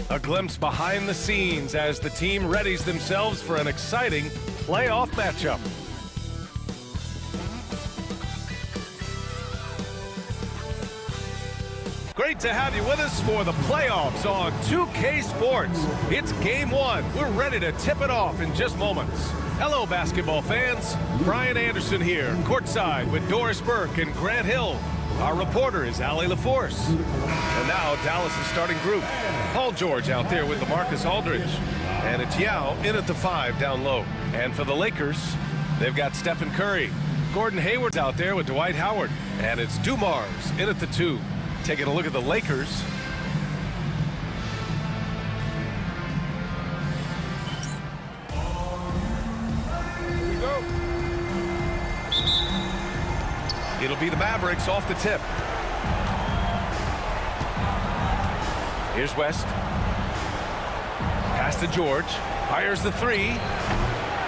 A glimpse behind the scenes as the team readies themselves for an exciting playoff matchup. Great to have you with us for the playoffs on 2K Sports. It's game one. We're ready to tip it off in just moments. Hello, basketball fans. Brian Anderson here, courtside with Doris Burke and Grant Hill. Our reporter is Allie LaForce. And now Dallas' starting group. Paul George out there with LaMarcus Aldridge. And it's Yao in at the 5 down low. And for the Lakers, they've got Stephen Curry. Gordon Hayward's out there with Dwight Howard. And it's Dumars in at the 2. Taking a look at the Lakers. Here we go. It'll be the Mavericks off the tip. Here's West. Pass to George. Fires the 3.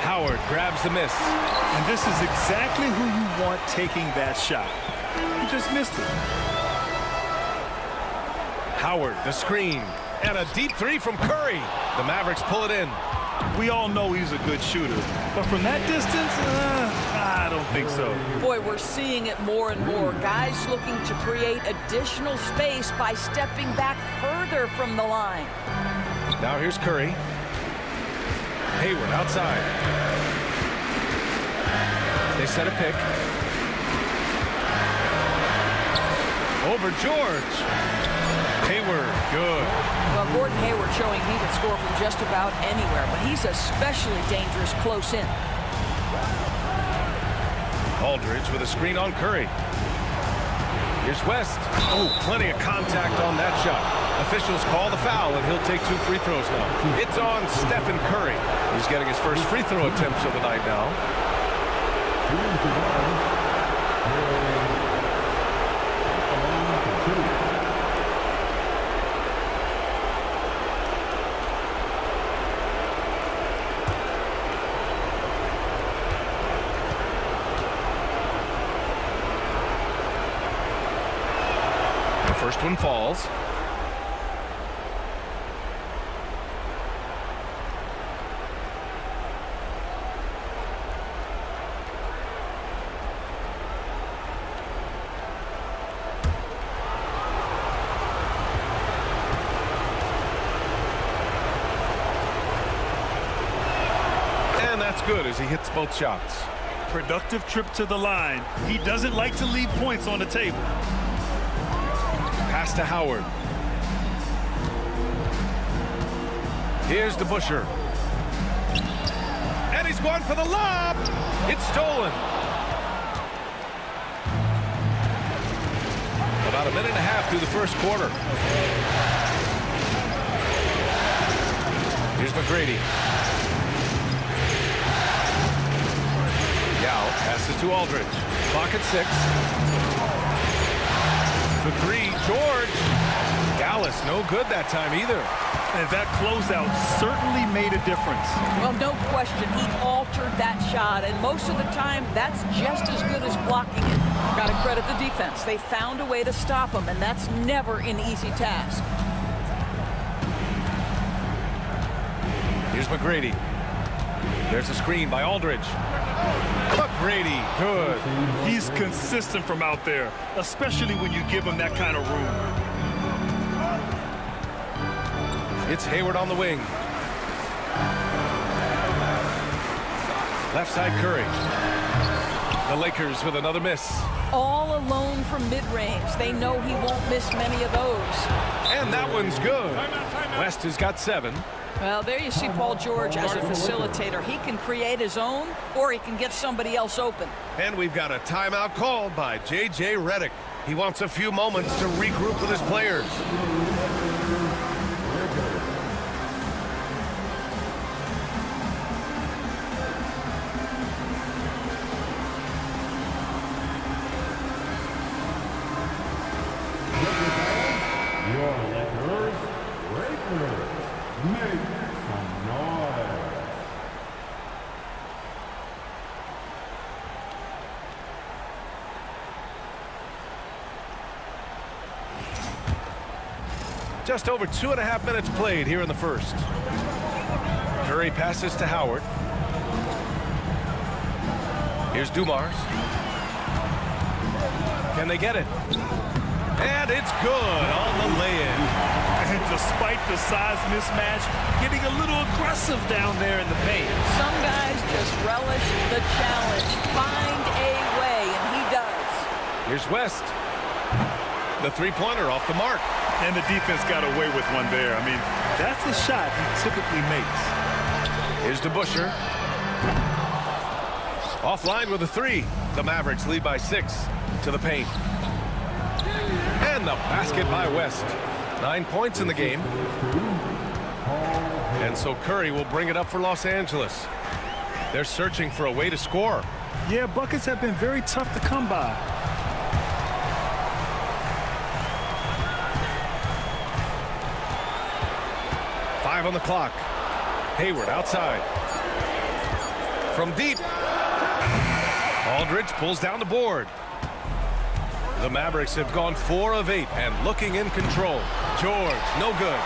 Howard grabs the miss. And this is exactly who you want taking that shot. He just missed it. Howard, the screen, and a deep 3 from Curry. The Mavericks pull it in. We all know he's a good shooter, but from that distance, I don't think so. Boy, we're seeing it more and more. Guys looking to create additional space by stepping back further from the line. Now here's Curry. Hayward outside. They set a pick. Over George. Hayward, good. Well, Gordon Hayward showing he can score from just about anywhere, but he's especially dangerous close in. Aldridge with a screen on Curry. Here's West. Oh, plenty of contact on that shot. Officials call the foul, and he'll take 2 free throws now. It's on Stephen Curry. He's getting his first free throw attempts of the night now. First one falls. And that's good as he hits both shots. Productive trip to the line. He doesn't like to leave points on the table. Pass to Howard. Here's the Busher. And he's going for the lob. It's stolen. About a minute and a half through the first quarter. Here's McGrady. Yao passes to Aldridge. Clock at 6. The 3, George. Dallas, no good that time either. And that closeout certainly made a difference. Well, no question, he altered that shot, and most of the time, that's just as good as blocking it. Got to credit the defense. They found a way to stop him, and that's never an easy task. Here's McGrady. There's a screen by Aldridge. McGrady, good. He's consistent from out there, especially when you give him that kind of room. It's Hayward on the wing. Left side Curry. The Lakers with another miss. All alone from mid-range. They know he won't miss many of those. And that one's good. West has got 7. Well, there you see Paul George as a facilitator. He can create his own, or he can get somebody else open. And we've got a timeout called by J.J. Redick. He wants a few moments to regroup with his players. Your Lakers, make some noise. Just over 2.5 minutes played here in the first. Curry passes to Howard. Here's Dumars. Can they get it? And it's good on the lay-in. And despite the size mismatch, getting a little aggressive down there in the paint. Some guys just relish the challenge. Find a way, and he does. Here's West. The three-pointer off the mark. And the defense got away with one there. I mean, that's a shot he typically makes. Here's DeBusschere. Offline with a three. The Mavericks lead by 6 to the paint. And the basket by West. 9 points in the game. And so Curry will bring it up for Los Angeles. They're searching for a way to score. Yeah, buckets have been very tough to come by. On the clock. Hayward outside. From deep. Aldridge pulls down the board. The Mavericks have gone 4 of 8 and looking in control. George, no good.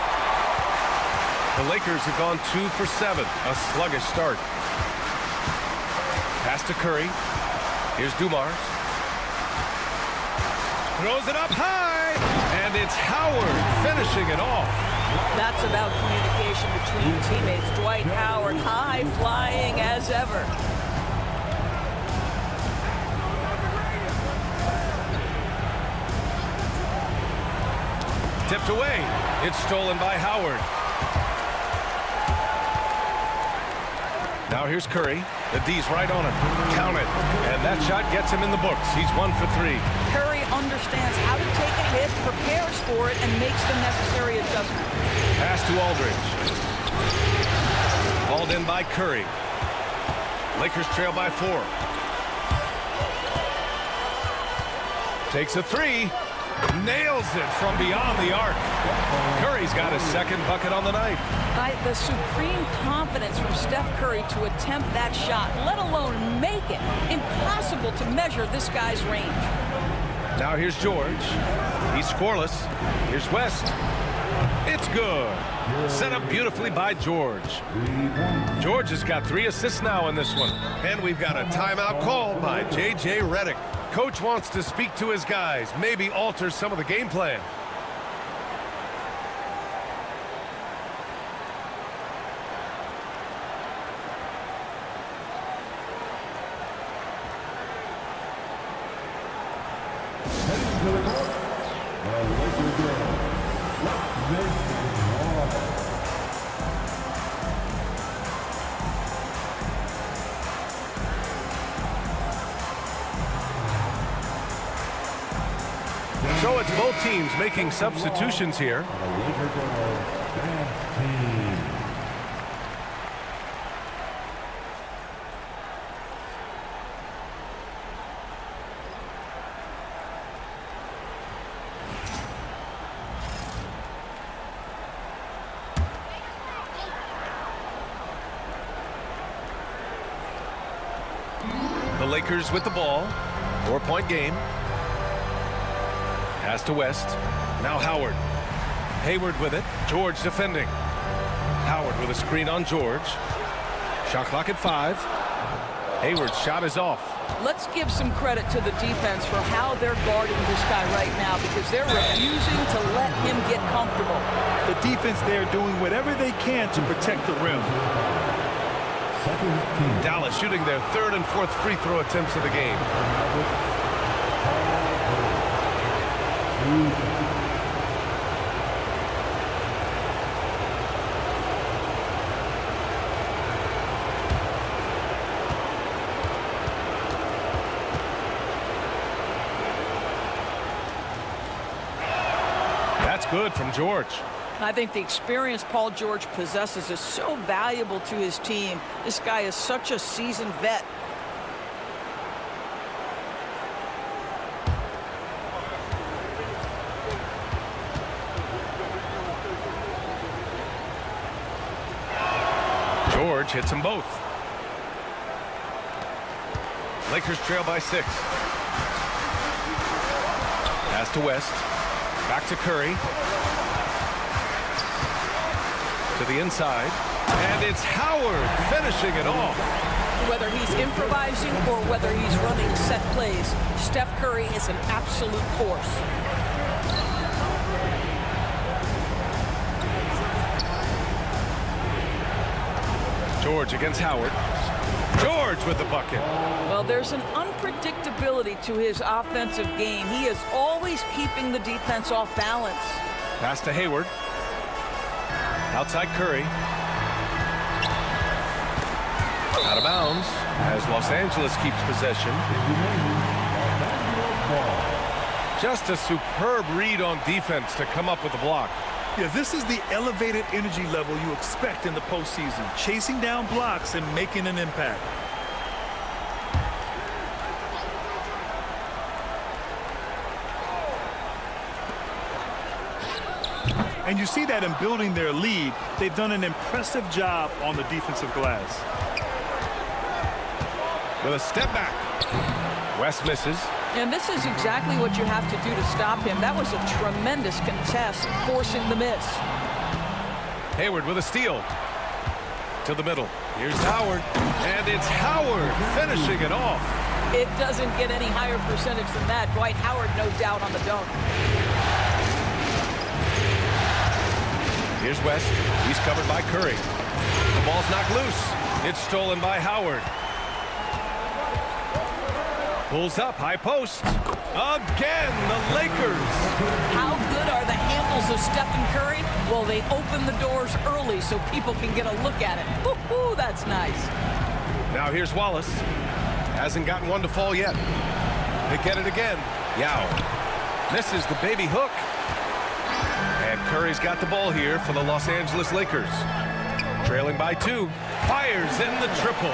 The Lakers have gone 2 for 7. A sluggish start. Pass to Curry. Here's Dumars. Throws it up high. And it's Howard finishing it off. That's about communication between teammates. Dwight Howard, high flying as ever. Tipped away. It's stolen by Howard. Now here's Curry. The D's right on him. Count it. And that shot gets him in the books. He's 1 for 3. Curry understands how to take a hit, prepares for it, and makes the necessary adjustment. Pass to Aldridge. Hauled in by Curry. Lakers trail by 4. Takes a 3. Nails it from beyond the arc. Curry's got his second bucket on the night. The supreme confidence from Steph Curry to attempt that shot, let alone make it. Impossible to measure this guy's range. Now here's George. He's scoreless. Here's West. It's good. Set up beautifully by George. George has got 3 assists now in this one. And we've got a timeout called by J.J. Redick. Coach wants to speak to his guys, maybe alter some of the game plan. So it's both teams making substitutions here. The Lakers with the ball. 4-point game. Pass to West. Now Howard. Hayward with it. George defending. Howard with a screen on George. Shot clock at 5. Hayward's shot is off. Let's give some credit to the defense for how they're guarding this guy right now, because they're refusing to let him get comfortable. The defense there doing whatever they can to protect the rim. Dallas shooting their 3rd and 4th free throw attempts of the game. That's good from George. I think the experience Paul George possesses is so valuable to his team. This guy is such a seasoned vet. George hits them both. Lakers trail by 6. Pass to West. Back to Curry. To the inside. And it's Howard finishing it off. Whether he's improvising or whether he's running set plays, Steph Curry is an absolute force. George against Howard. George with the bucket. Well, there's an unpredictability to his offensive game. He is always keeping the defense off balance. Pass to Hayward. Outside Curry. Out of bounds as Los Angeles keeps possession. Just a superb read on defense to come up with the block. Yeah, this is the elevated energy level you expect in the postseason. Chasing down blocks and making an impact. And you see that in building their lead, they've done an impressive job on the defensive glass. With a step back. West misses. And this is exactly what you have to do to stop him. That was a tremendous contest, forcing the miss. Hayward with a steal. To the middle. Here's Howard. And it's Howard finishing it off. It doesn't get any higher percentage than that. Dwight Howard, no doubt, on the dunk. Here's West. He's covered by Curry. The ball's knocked loose. It's stolen by Howard. Pulls up, high post. Again, the Lakers. How good are the handles of Stephen Curry? Well, they open the doors early so people can get a look at it. Woo-hoo, that's nice. Now here's Wallace. Hasn't gotten one to fall yet. They get it again. Yao. Misses the baby hook. And Curry's got the ball here for the Los Angeles Lakers. Trailing by 2. Fires in the triple.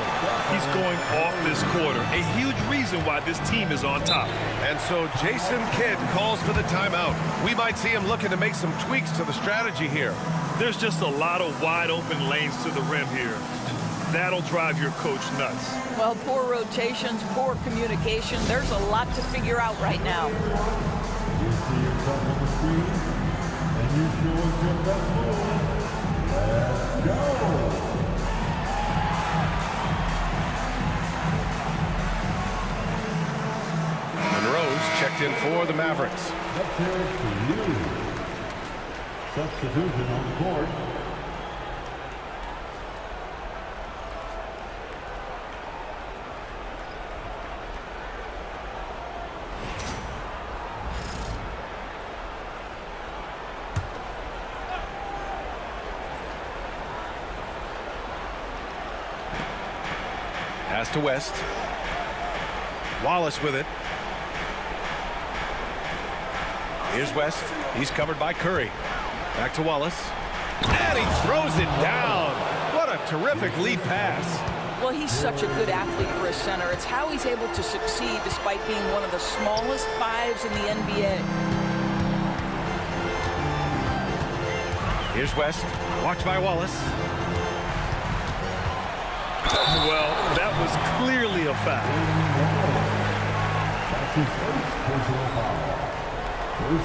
He's going off this quarter. A huge reason why this team is on top. And so Jason Kidd calls for the timeout. We might see him looking to make some tweaks to the strategy here. There's just a lot of wide open lanes to the rim here. That'll drive your coach nuts. Well, poor rotations, poor communication. There's a lot to figure out right now. You see yourself on the screen, and you show us your best move. Let's go. Monroe's checked in for the Mavericks. Let's hear it for you. Substitution on the court. Pass to West. Wallace with it. Here's West. He's covered by Curry. Back to Wallace. And he throws it down. What a terrific lead pass. Well, he's such a good athlete for a center. It's how he's able to succeed despite being one of the smallest fives in the NBA. Here's West. Watched by Wallace. Well, that was clearly a foul.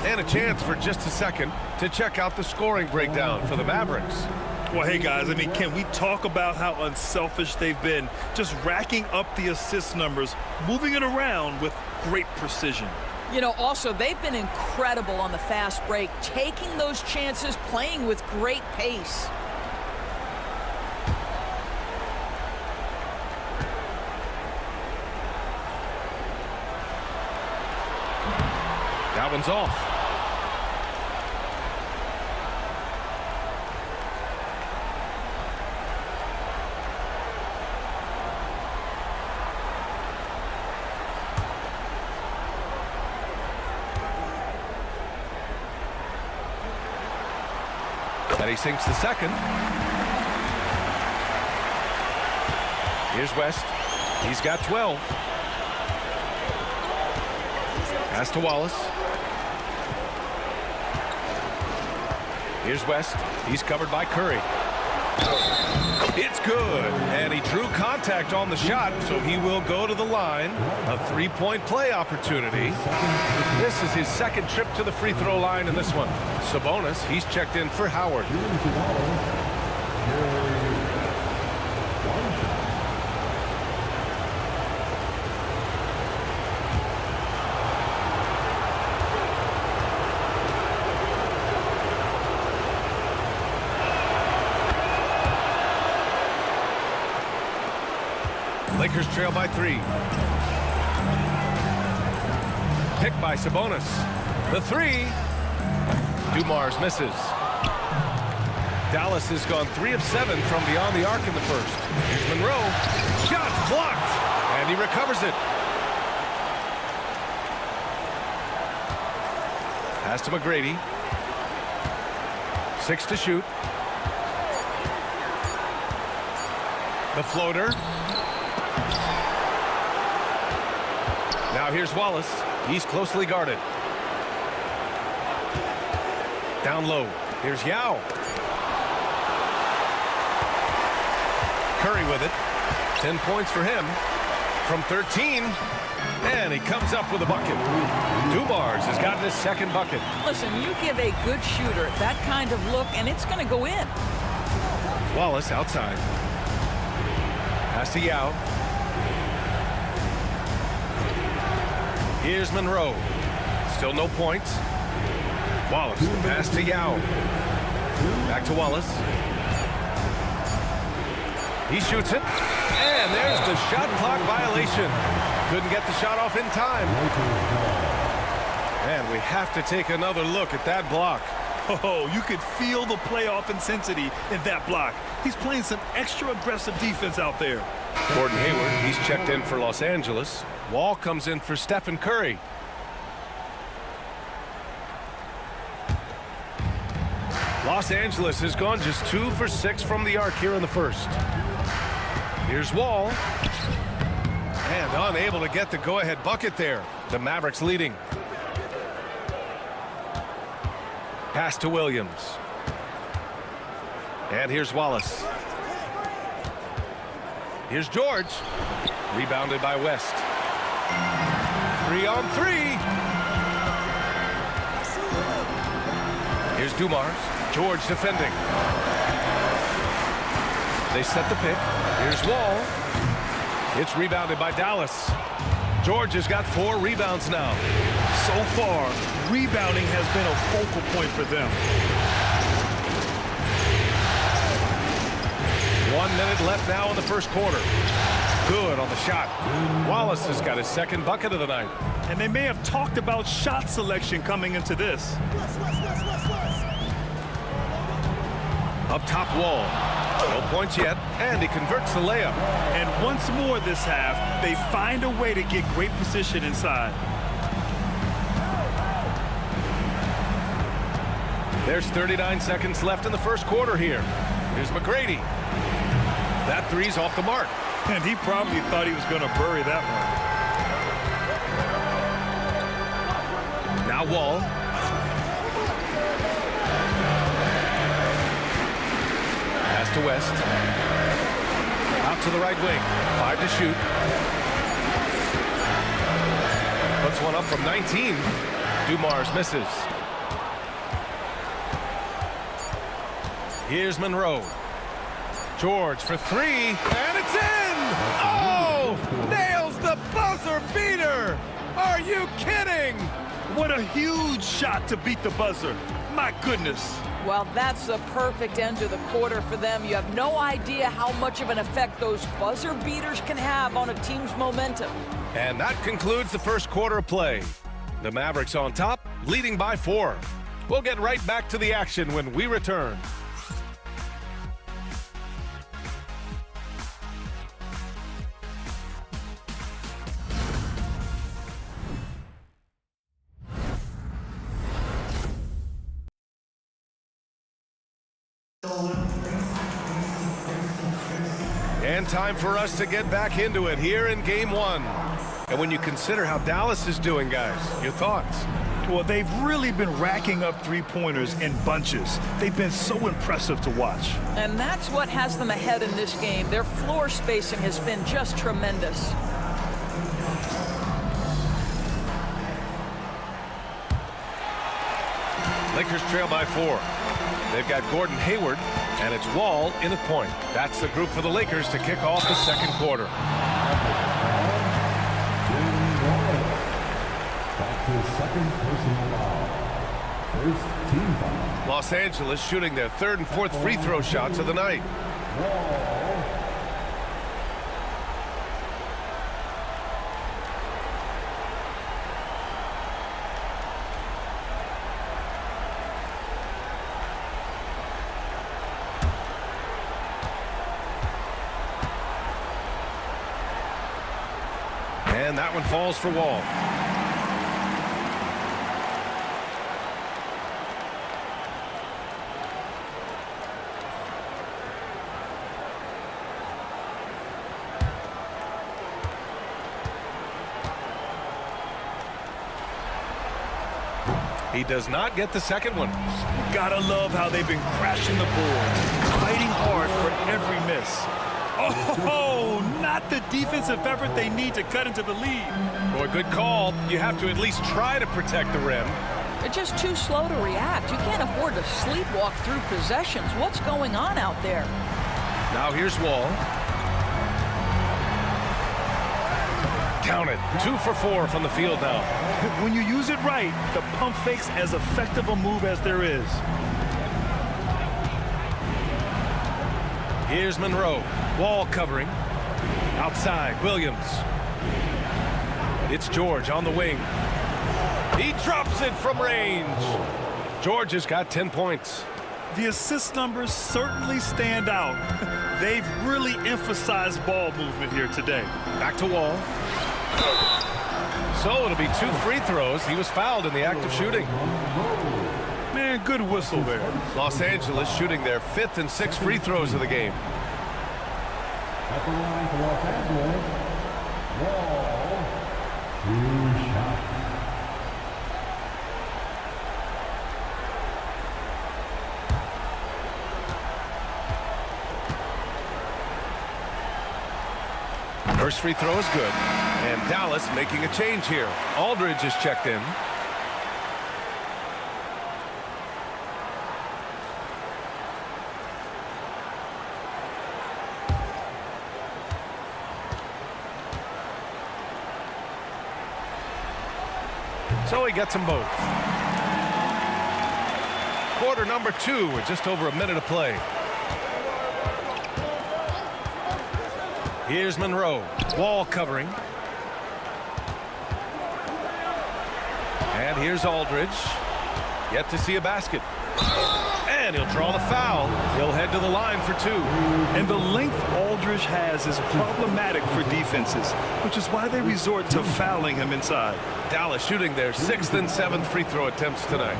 And a chance for just a second to check out the scoring breakdown for the Mavericks. Well, hey, guys, I mean, can we talk about how unselfish they've been? Just racking up the assist numbers, moving it around with great precision. You know, also, they've been incredible on the fast break, taking those chances, playing with great pace. That one's off. But he sinks the second. Here's West. He's got 12. Pass to Wallace. Here's West. He's covered by Curry. It's good. And he drew contact on the shot, so he will go to the line. A three-point play opportunity. This is his second trip to the free throw line in this one. Sabonis, he's checked in for Howard. Lakers trail by 3. Pick by Sabonis. The 3. Dumars misses. Dallas has gone 3 of 7 from beyond the arc in the first. Here's Monroe. Shot blocked. And he recovers it. Pass to McGrady. 6 to shoot. The floater. Now here's Wallace. He's closely guarded. Down low. Here's Yao. Curry with it. 10 points for him from 13. And he comes up with a bucket. Dumars has gotten his second bucket. Listen, you give a good shooter that kind of look, and it's going to go in. Wallace outside. Pass to Yao. Here's Monroe. Still no points. Wallace, the pass to Yao. Back to Wallace. He shoots it. And there's the shot clock violation. Couldn't get the shot off in time. And we have to take another look at that block. Oh, you could feel the playoff intensity in that block. He's playing some extra aggressive defense out there. Gordon Hayward, he's checked in for Los Angeles. Wall comes in for Stephen Curry. Los Angeles has gone just 2 for 6 from the arc here in the first. Here's Wall. And unable to get the go-ahead bucket there. The Mavericks leading. Pass to Williams. And here's Wallace. Here's George. Rebounded by West. 3 on 3. Here's Dumars. George defending. They set the pick. Here's Wall. It's rebounded by Dallas. George has got 4 rebounds now. So far, rebounding has been a focal point for them. 1 minute left now in the first quarter. Good on the shot. Wallace has got his second bucket of the night. And they may have talked about shot selection coming into this. Up top, Wall. No points yet, and he converts the layup. And once more this half, they find a way to get great position inside. There's 39 seconds left in the first quarter here. Here's McGrady. That three's off the mark. And he probably thought he was going to bury that one. Now Wall. Pass to West. Out to the right wing. 5 to shoot. Puts one up from 19. Dumars misses. Here's Monroe. George for 3, and it's in! Oh! Nails the buzzer beater! Are you kidding? What a huge shot to beat the buzzer. My goodness. Well, that's the perfect end to the quarter for them. You have no idea how much of an effect those buzzer beaters can have on a team's momentum. And that concludes the first quarter of play. The Mavericks on top, leading by 4. We'll get right back to the action when we return. And time for us to get back into it here in Game 1. And when you consider how Dallas is doing, guys, your thoughts? Well, they've really been racking up three-pointers in bunches. They've been so impressive to watch. And that's what has them ahead in this game. Their floor spacing has been just tremendous. Lakers trail by 4. They've got Gordon Hayward, And it's Wall in at point. That's the group for the Lakers to kick off the second quarter. Back to his second personal foul. First team foul. Los Angeles shooting their third and fourth free throw shots of the night. Wall. And that one falls for Wall. He does not get the second one. Gotta love how they've been crashing the boards, fighting hard for every miss. Oh, not the defensive effort they need to cut into the lead. Boy, good call. You have to at least try to protect the rim. They're just too slow to react. You can't afford to sleepwalk through possessions. What's going on out there? Now here's Wall. Count it. 2 for 4 from the field now. When you use it right, the pump fake's as effective a move as there is. Here's Monroe. Wall covering. Outside, Williams. It's George on the wing. He drops it from range. George has got 10 points. The assist numbers certainly stand out. They've really emphasized ball movement here today. Back to Wall. So it'll be 2 free throws. He was fouled in the act of shooting. Man, good whistle there. Los Angeles shooting their 5th and 6th free throws of the game. At the line for Los Angeles, Wall, 2 shots. First free throw is good. And Dallas making a change here. Aldridge is checked in. So he gets them both. Quarter number 2 with just over a minute of play. Here's Monroe. Wall covering. And here's Aldridge. Yet to see a basket. And he'll draw the foul. He'll head to the line for 2. And the length Aldridge has is problematic for defenses, which is why they resort to fouling him inside. Dallas shooting their 6th and 7th free throw attempts tonight.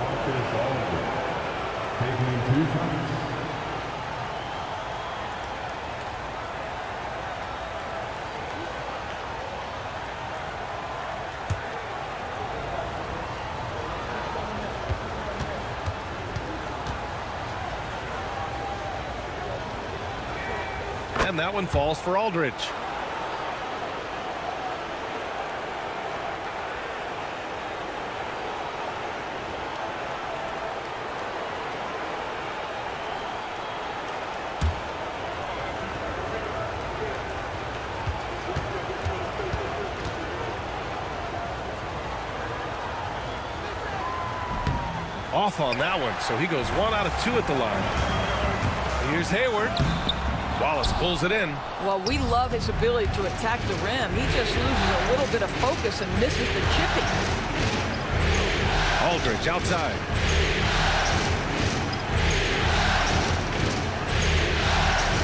Taking 2 shots. And that one falls for Aldridge. Off on that one, so he goes 1 out of 2 at the line. Here's Hayward. Wallace pulls it in. Well, we love his ability to attack the rim. He just loses a little bit of focus and misses the chipping. Aldridge outside.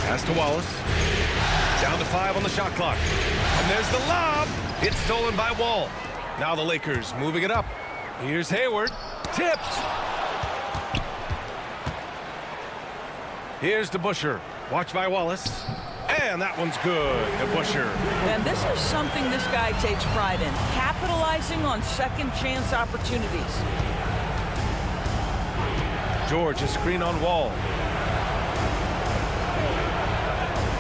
Pass to Wallace. Down to 5 on the shot clock. And there's the lob. It's stolen by Wall. Now the Lakers moving it up. Here's Hayward. Tipped. Here's DeBusschere. Watch by Wallace. And that one's good. DeBusschere. And this is something this guy takes pride in. Capitalizing on second chance opportunities. George, a screen on Wall.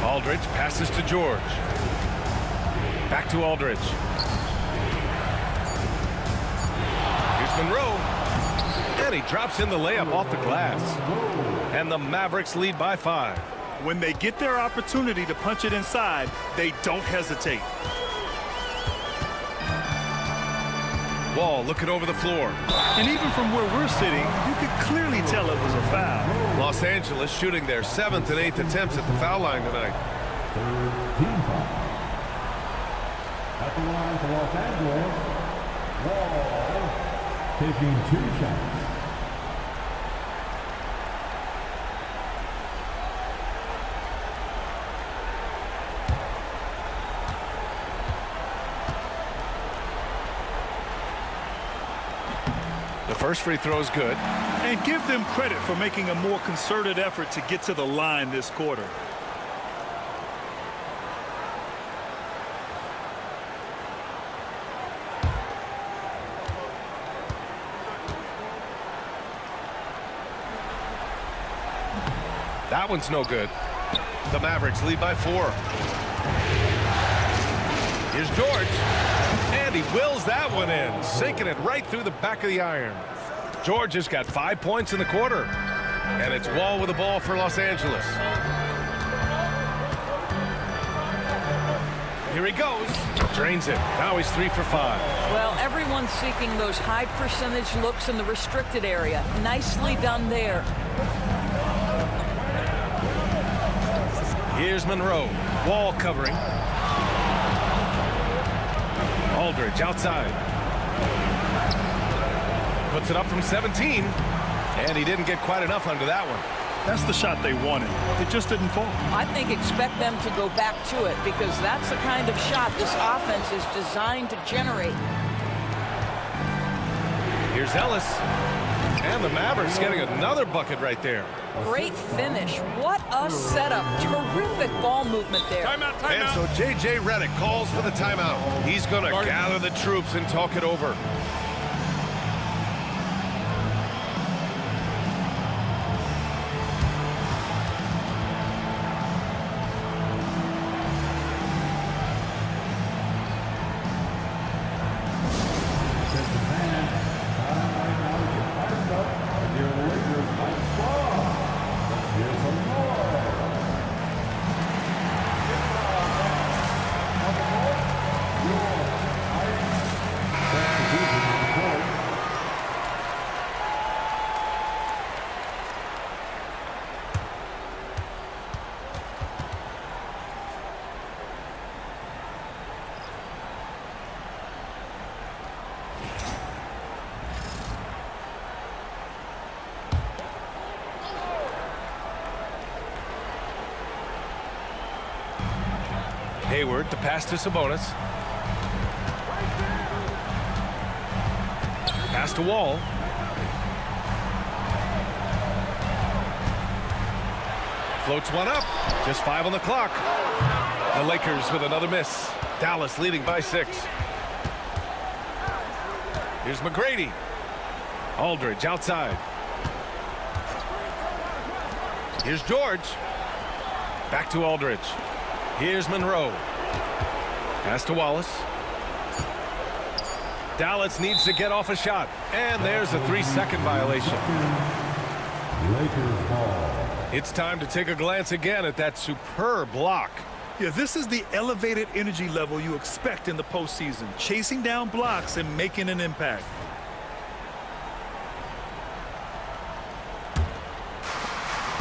Aldridge passes to George. Back to Aldridge. Here's Monroe. And he drops in the layup off the glass. And the Mavericks lead by 5. When they get their opportunity to punch it inside, they don't hesitate. Wall looking over the floor. And even from where we're sitting, you could clearly tell it was a foul. Los Angeles shooting their 7th and 8th attempts at the foul line tonight. Third team foul. At the line for Los Angeles, Wall taking 2 shots. The first free throw is good. And give them credit for making a more concerted effort to get to the line this quarter. That one's no good. The Mavericks lead by 4. Here's George. And he wills that one in, sinking it right through the back of the iron. George has got 5 points in the quarter. And it's Wall with the ball for Los Angeles. Here he goes. Drains it. Now he's 3 for 5. Well, everyone's seeking those high percentage looks in the restricted area. Nicely done there. Here's Monroe. Wall covering. Aldridge outside. Puts it up from 17. And he didn't get quite enough under that one. That's the shot they wanted. It just didn't fall. I think expect them to go back to it because that's the kind of shot this offense is designed to generate. Here's Ellis. And the Mavericks getting another bucket right there. Great finish. What a setup. Terrific ball movement there. Timeout, And so J.J. Redick calls for the timeout. He's going to gather the troops and talk it over. Hayward, the pass to Sabonis. Pass to Wall. Floats one up. Just 5 on the clock. The Lakers with another miss. Dallas leading by 6. Here's McGrady. Aldridge outside. Here's George. Back to Aldridge. Here's Monroe. Pass to Wallace. Dallas needs to get off a shot. And there's a 3-second violation. Lakers ball. It's time to take a glance again at that superb block. Yeah, this is the elevated energy level you expect in the postseason. Chasing down blocks and making an impact.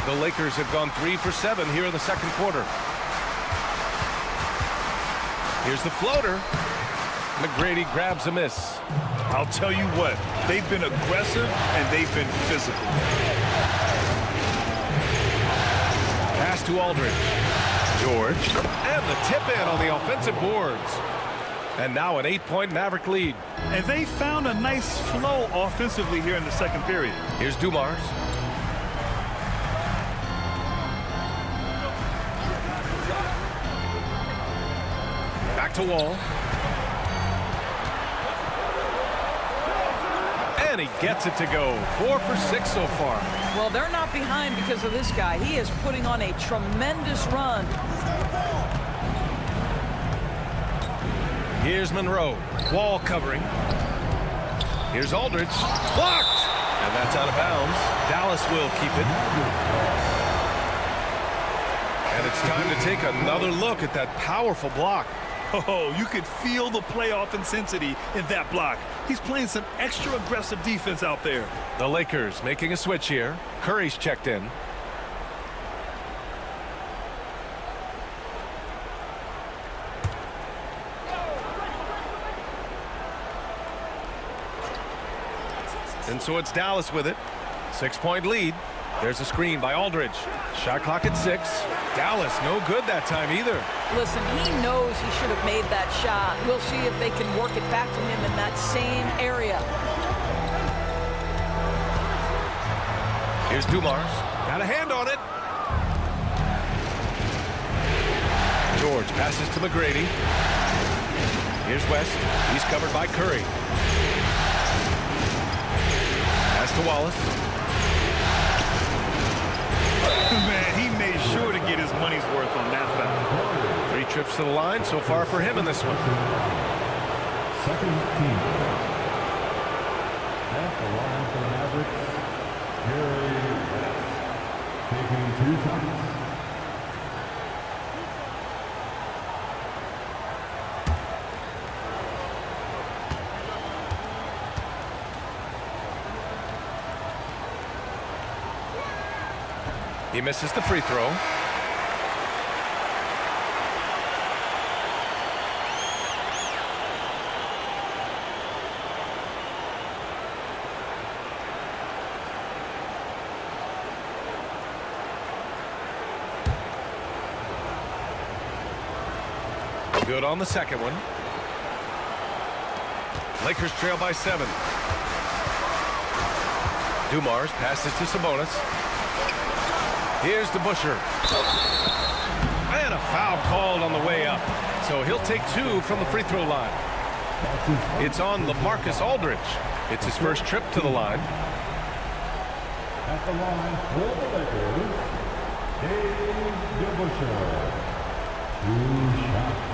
The Lakers have gone 3 for 7 here in the second quarter. Here's the floater. McGrady grabs a miss. I'll tell you what, they've been aggressive and they've been physical. Pass to Aldridge. George. And the tip in on the offensive boards. And now an 8-point Maverick lead. And they found a nice flow offensively here in the second period. Here's Dumars. Back to Wall. And he gets it to go. 4 for 6 so far. Well, they're not behind because of this guy. He is putting on a tremendous run. Here's Monroe. Wall covering. Here's Aldridge. Blocked! And that's out of bounds. Dallas will keep it. And it's time to take another look at that powerful block. Oh, you could feel the playoff intensity in that block. He's playing some extra aggressive defense out there. The Lakers making a switch here. Curry's checked in. And so it's Dallas with it. 6-point lead. There's a screen by Aldridge. Shot clock at 6. Dallas no good that time either. Listen, he knows he should have made that shot. We'll see if they can work it back to him in that same area. Here's Dumars. Got a hand on it. George passes to McGrady. Here's West. He's covered by Curry. Pass to Wallace. Man, he made sure to get his money's worth on that foul. 3 trips to the line so far for him in this one. Second team. At the line for the Mavericks, taking 2 shots. He misses the free throw. Good on the second one. Lakers trail by 7. Dumars passes to Sabonis. Here's the Busher. And a foul called on the way up. So he'll take 2 from the free throw line. It's on LaMarcus Aldridge. It's his first trip to the line. At the line for the Lakers, Dave Busher. 2 shots.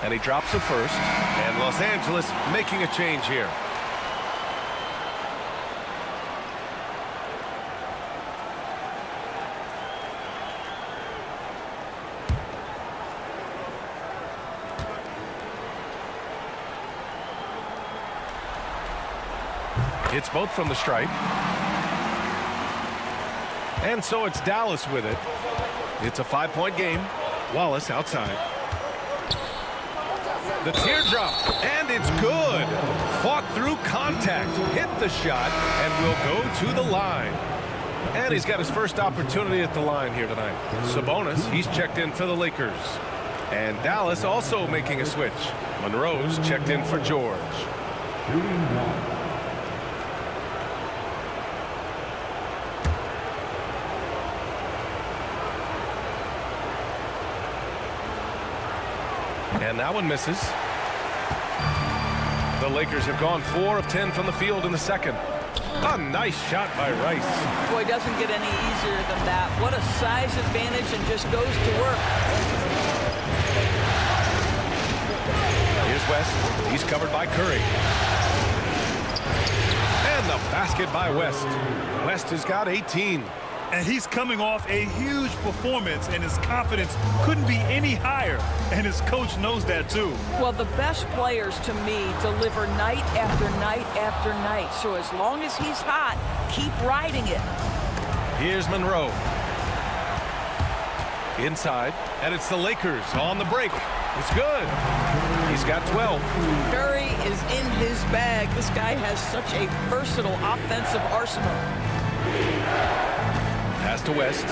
And he drops the first. And Los Angeles making a change here. It's both from the stripe. And so it's Dallas with it. It's a 5-point game. Wallace outside. The teardrop, and it's good. Fought through contact, hit the shot, and will go to the line. And he's got his first opportunity at the line here tonight. Sabonis, he's checked in for the Lakers. And Dallas also making a switch. Monroe's checked in for George. And that one misses. The Lakers have gone 4 of 10 from the field in the second. A nice shot by Rice. Boy, doesn't get any easier than that. What a size advantage, and just goes to work. Here's West. He's covered by Curry. And the basket by West. West has got 18. And he's coming off a huge performance, and his confidence couldn't be any higher. And his coach knows that, too. Well, the best players, to me, deliver night after night after night. So as long as he's hot, keep riding it. Here's Monroe. Inside, and it's the Lakers on the break. It's good. He's got 12. Curry is in his bag. This guy has such a versatile offensive arsenal. Pass to West.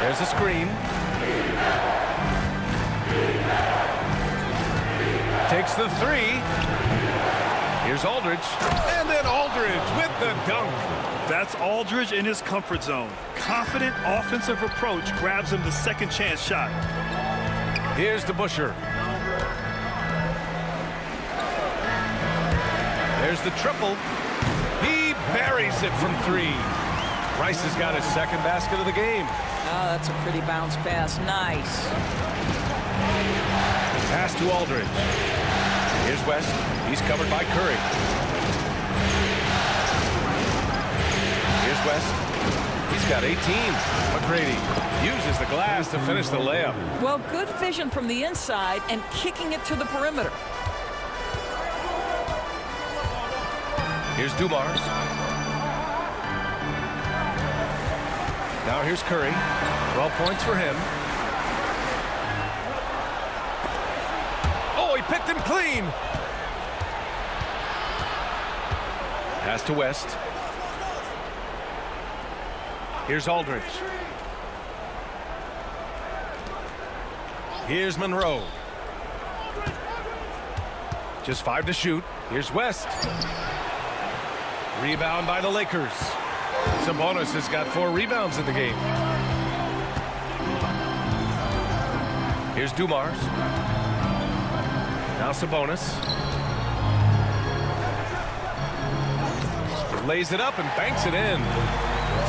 There's a screen. Takes the 3. Here's Aldridge. And then Aldridge with the dunk. That's Aldridge in his comfort zone. Confident offensive approach grabs him the second chance shot. Here's the Busher. There's the triple. He buries it from 3. Rice has got his second basket of the game. Oh, that's a pretty bounce pass. Nice. Pass to Aldridge. Here's West. He's covered by Curry. Here's West. He's got 18. McGrady uses the glass to finish the layup. Well, good vision from the inside and kicking it to the perimeter. Here's Dumars. Now here's Curry. 12 points for him. Oh, he picked him clean. Pass to West. Here's Aldridge. Here's Monroe. Just 5 to shoot. Here's West. Rebound by the Lakers. Sabonis has got 4 rebounds in the game. Here's Dumars. Now Sabonis. Lays it up and banks it in.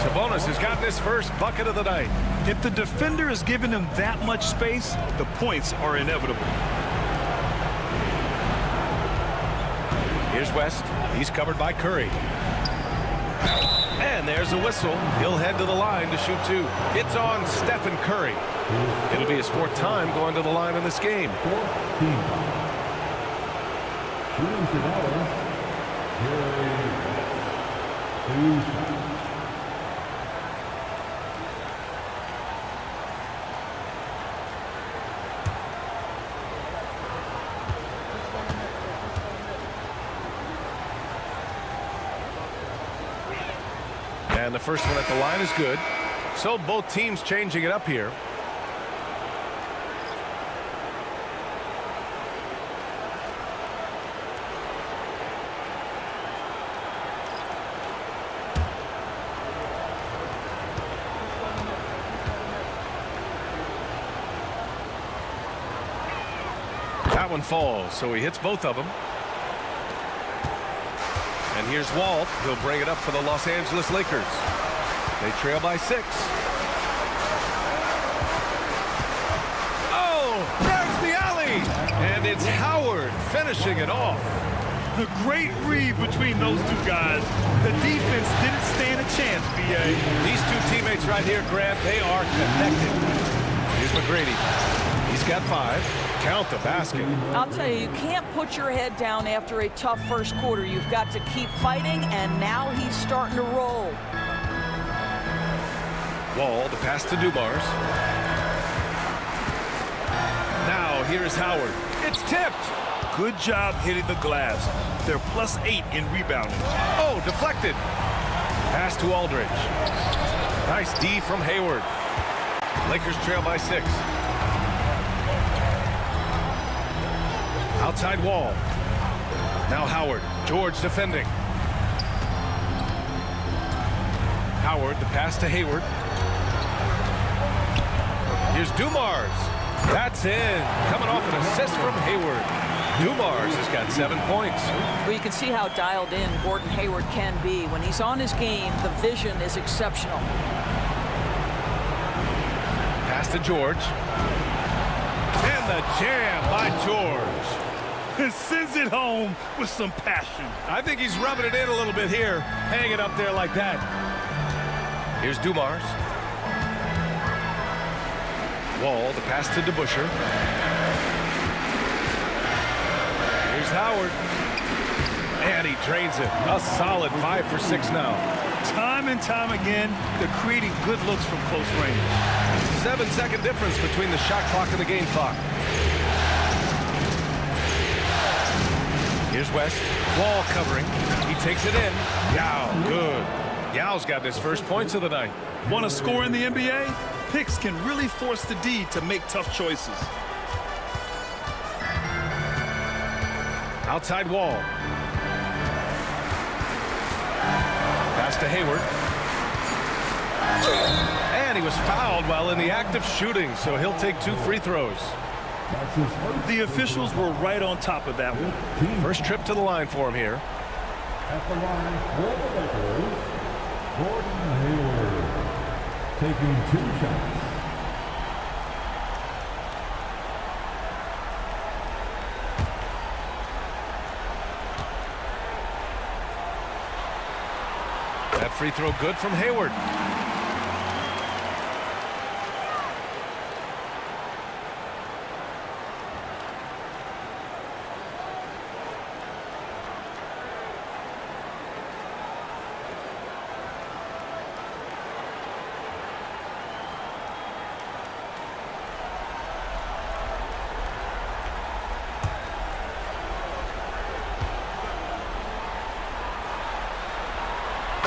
Sabonis has gotten his first bucket of the night. If the defender is giving him that much space, the points are inevitable. Here's West. He's covered by Curry. And there's a whistle. He'll head to the line to shoot 2. It's on Stephen Curry. It'll be his 4th time going to the line in this game. Shooting for Dallas. And the first one at the line is good. So both teams changing it up here. That one falls, so he hits both of them. And here's Walt. He'll bring it up for the Los Angeles Lakers. They trail by 6. Oh, there's the alley. And it's Howard finishing it off. The great read between those 2 guys. The defense didn't stand a chance, B.A. These 2 teammates right here, Grant, they are connected. Here's McGrady. He's got 5. Count the basket. I'll tell you, you can't put your head down after a tough first quarter. You've got to keep fighting, and now he's starting to roll. Wall, the pass to Dumars. Now here's Howard. It's tipped. Good job hitting the glass. They're +8 in rebounding. Oh, deflected. Pass to Aldridge. Nice D from Hayward. Lakers trail by 6. Outside Wall. Now Howard. George defending. Howard, the pass to Hayward. Here's Dumars. That's in. Coming off an assist from Hayward. Dumars has got 7 points. Well, you can see how dialed in Gordon Hayward can be. When he's on his game, the vision is exceptional. Pass to George. And the jam by George. And sends it home with some passion. I think he's rubbing it in a little bit here. Hang it up there like that. Here's Dumars. Wall, the pass to DeBusschere. Here's Howard. And he drains it. A solid 5 for 6 now. Time and time again, they're creating good looks from close range. 7-second difference between the shot clock and the game clock. Here's West. Wall covering. He takes it in. Yao, good. Yao's got his first points of the night. Want to score in the NBA? Picks can really force the D to make tough choices. Outside Wall. Pass to Hayward. And he was fouled while in the act of shooting, so he'll take 2 free throws. The officials were right on top of that one. First trip to the line for him here. At the line for the Lakers, Gordon Hayward taking 2 shots. That free throw good from Hayward.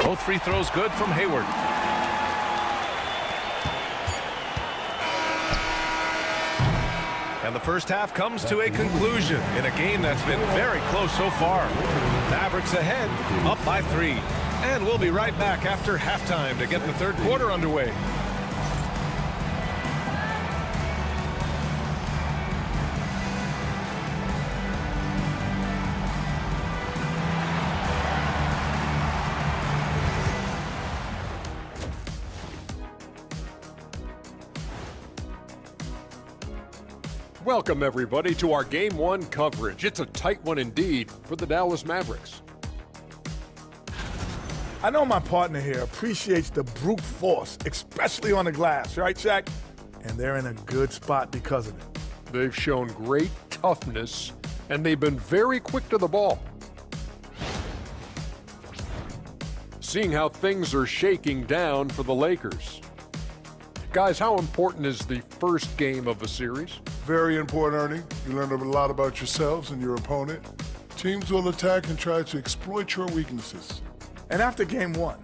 Both free throws good from Hayward. And the first half comes to a conclusion in a game that's been very close so far. Mavericks ahead, up by 3. And we'll be right back after halftime to get the third quarter underway. Welcome, everybody, to our Game 1 coverage. It's a tight one indeed for the Dallas Mavericks. I know my partner here appreciates the brute force, especially on the glass, right, Shaq? And they're in a good spot because of it. They've shown great toughness, and they've been very quick to the ball. Seeing how things are shaking down for the Lakers. Guys, how important is the first game of a series? Very important, Ernie. You learn a lot about yourselves and your opponent. Teams will attack and try to exploit your weaknesses. And after game 1,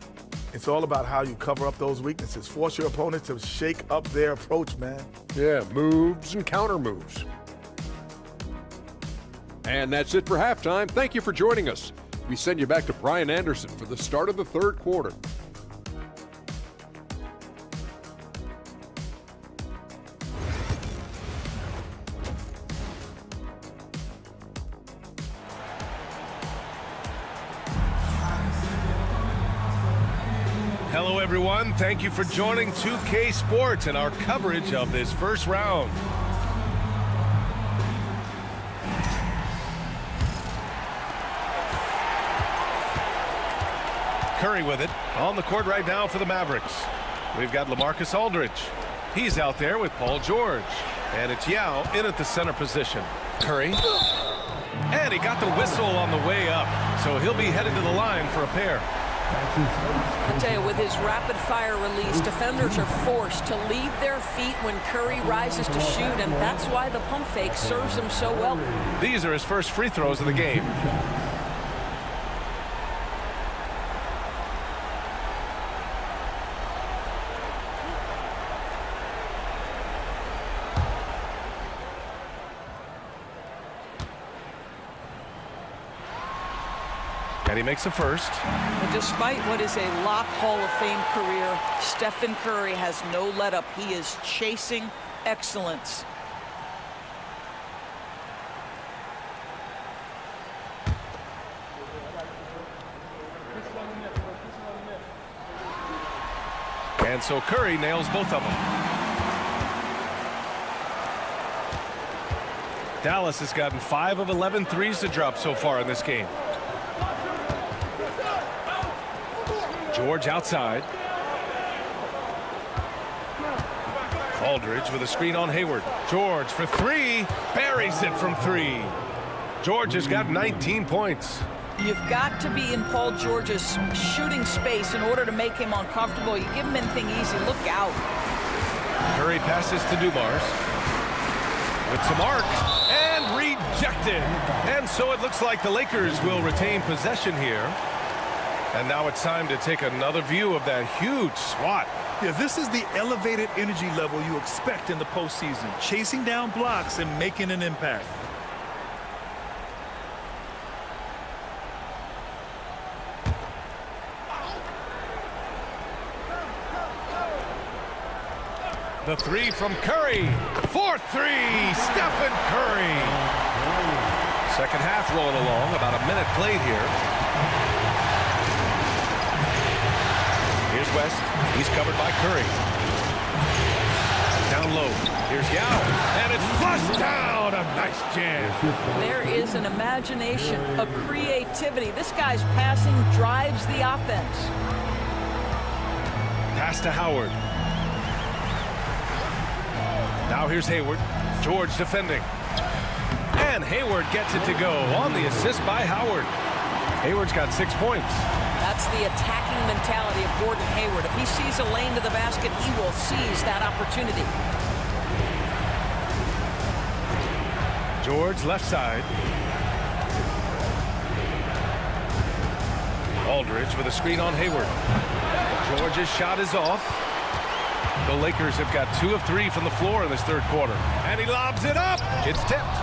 it's all about how you cover up those weaknesses. Force your opponent to shake up their approach, man. Yeah, moves and counter moves. And that's it for halftime. Thank you for joining us. We send you back to Brian Anderson for the start of the third quarter. Hello, everyone. Thank you for joining 2K Sports and our coverage of this first round. Curry with it on the court right now for the Mavericks. We've got LaMarcus Aldridge. He's out there with Paul George. And it's Yao in at the center position. Curry. And he got the whistle on the way up. So he'll be headed to the line for a pair. I'll tell you, with his rapid-fire release, defenders are forced to leave their feet when Curry rises to shoot, and that's why the pump fake serves him so well. These are his first free throws of the game. And he makes the first. And despite what is a lock Hall of Fame career, Stephen Curry has no let-up. He is chasing excellence. And so Curry nails both of them. Dallas has gotten 5 of 11 threes to drop so far in this game. George outside. Aldridge with a screen on Hayward. George for 3. Buries it from 3. George has got 19 points. You've got to be in Paul George's shooting space in order to make him uncomfortable. You give him anything easy, look out. Curry passes to Dumars. With some arc. And rejected. And so it looks like the Lakers will retain possession here. And now it's time to take another view of that huge swat. Yeah, this is the elevated energy level you expect in the postseason. Chasing down blocks and making an impact. The 3 from Curry. 4-3, Stephen Curry. Second half rolling along, about a minute played here. West. He's covered by Curry. Down low. Here's Yao. And it's flushed down. A nice jam. There is an imagination, a creativity. This guy's passing drives the offense. Pass to Howard. Now here's Hayward. George defending. And Hayward gets it to go on the assist by Howard. Hayward's got 6 points. That's the attacking mentality of Gordon Hayward. If he sees a lane to the basket, he will seize that opportunity. George left side. Aldridge with a screen on Hayward. George's shot is off. The Lakers have got 2 of 3 from the floor in this third quarter. And he lobs it up. It's tipped.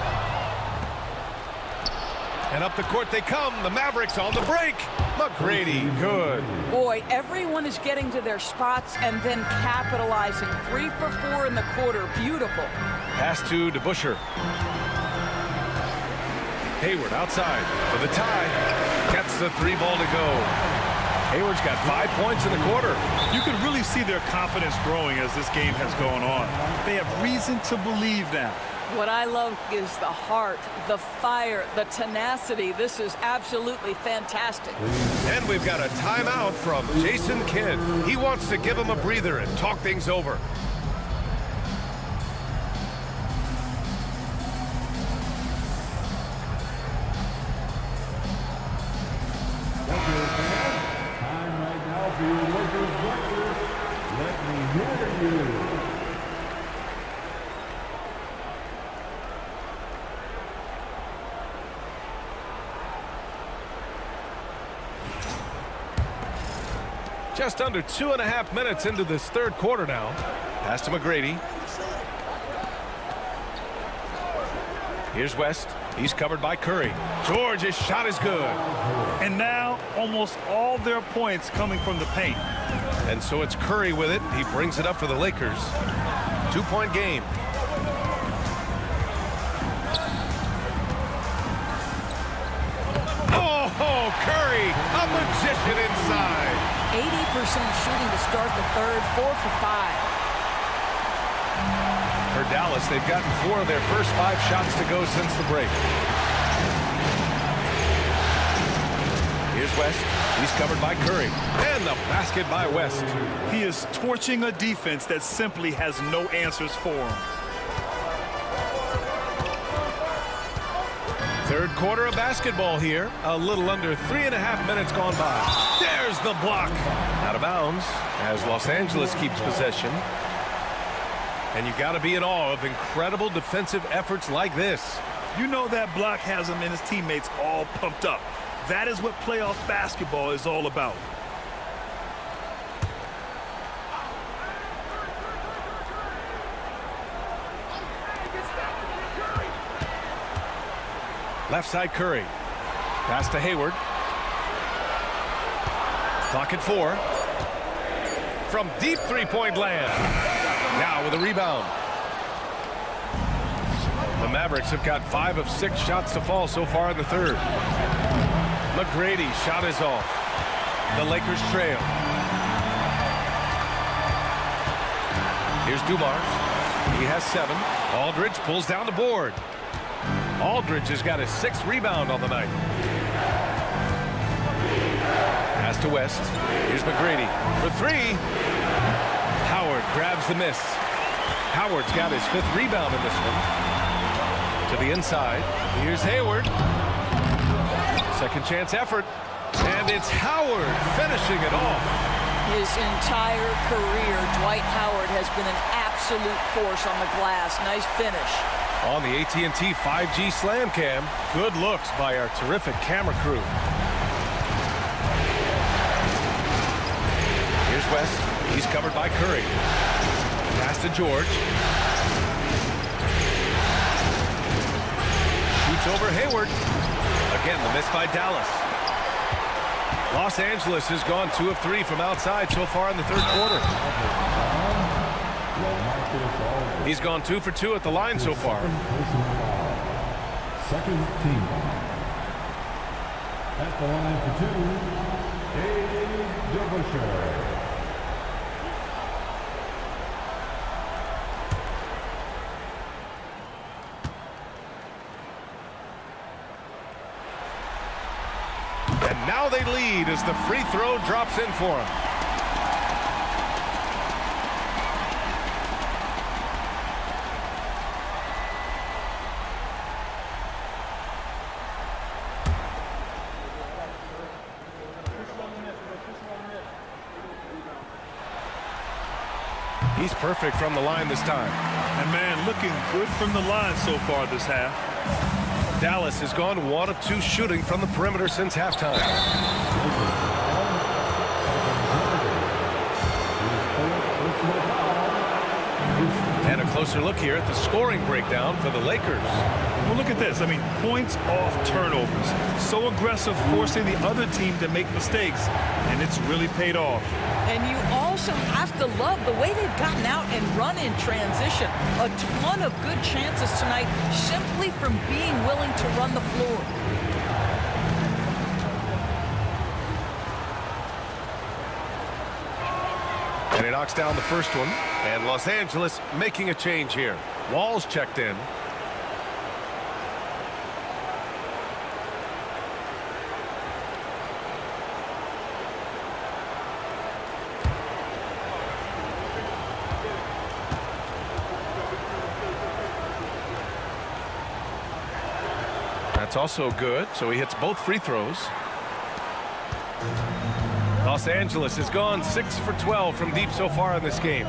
And up the court they come. The Mavericks on the break. McGrady, good. Boy, everyone is getting to their spots and then capitalizing. 3 for 4 in the quarter. Beautiful. Pass to DeBusschere. Hayward outside for the tie. Gets the 3 ball to go. Hayward's got 5 points in the quarter. You can really see their confidence growing as this game has gone on. They have reason to believe now. What I love is the heart, the fire, the tenacity. This is absolutely fantastic. And we've got a timeout from Jason Kidd. He wants to give him a breather and talk things over. Time right now for your Lakers breakfast. Let me hear you. Just under 2.5 minutes into this third quarter now. Pass to McGrady. Here's West. He's covered by Curry. George's shot is good. And now almost all their points coming from the paint. And so it's Curry with it. He brings it up for the Lakers. 2-point game. Oh, Curry, a magician inside. 80% shooting to start the third, 4 for 5. For Dallas, they've gotten 4 of their first 5 shots to go since the break. Here's West. He's covered by Curry. And the basket by West. He is torching a defense that simply has no answers for him. Third quarter of basketball here. A little under 3.5 minutes gone by. There's the block. Out of bounds as Los Angeles keeps possession. And you got to be in awe of incredible defensive efforts like this. You know that block has him and his teammates all pumped up. That is what playoff basketball is all about. Left side Curry. Pass to Hayward. Clock at 4. From deep three-point land. Now with a rebound. The Mavericks have got 5 of 6 shots to fall so far in the third. McGrady's shot is off. The Lakers trail. Here's Dumars. He has 7. Aldridge pulls down the board. Aldridge has got his 6th rebound on the night. Pass to West. Here's McGrady for 3. Howard grabs the miss. Howard's got his 5th rebound in this one. To the inside. Here's Hayward. Second chance effort. And it's Howard finishing it off. His entire career, Dwight Howard has been an absolute force on the glass. Nice finish. On the AT&T 5G Slam Cam, good looks by our terrific camera crew. Here's West. He's covered by Curry. Pass to George. Shoots over Hayward. Again, the miss by Dallas. Los Angeles has gone 2 of 3 from outside so far in the third quarter. He's gone 2 for 2 at the line so far. Second team. At the line for 2, DeBusschere. now they lead as the free throw drops in for him. He's perfect from the line this time. And man, looking good from the line so far this half. Dallas has gone 1 of 2 shooting from the perimeter since halftime. And a closer look here at the scoring breakdown for the Lakers. Well, look at this. I mean, points off turnovers. So aggressive, forcing the other team to make mistakes, and it's really paid off. And you also have to love the way they've gotten out and run in transition. A ton of good chances tonight simply from being willing to run the floor. And he knocks down the first one. And Los Angeles making a change here. Wall's checked in. That's also good, so he hits both free throws. Los Angeles has gone 6 for 12 from deep so far in this game.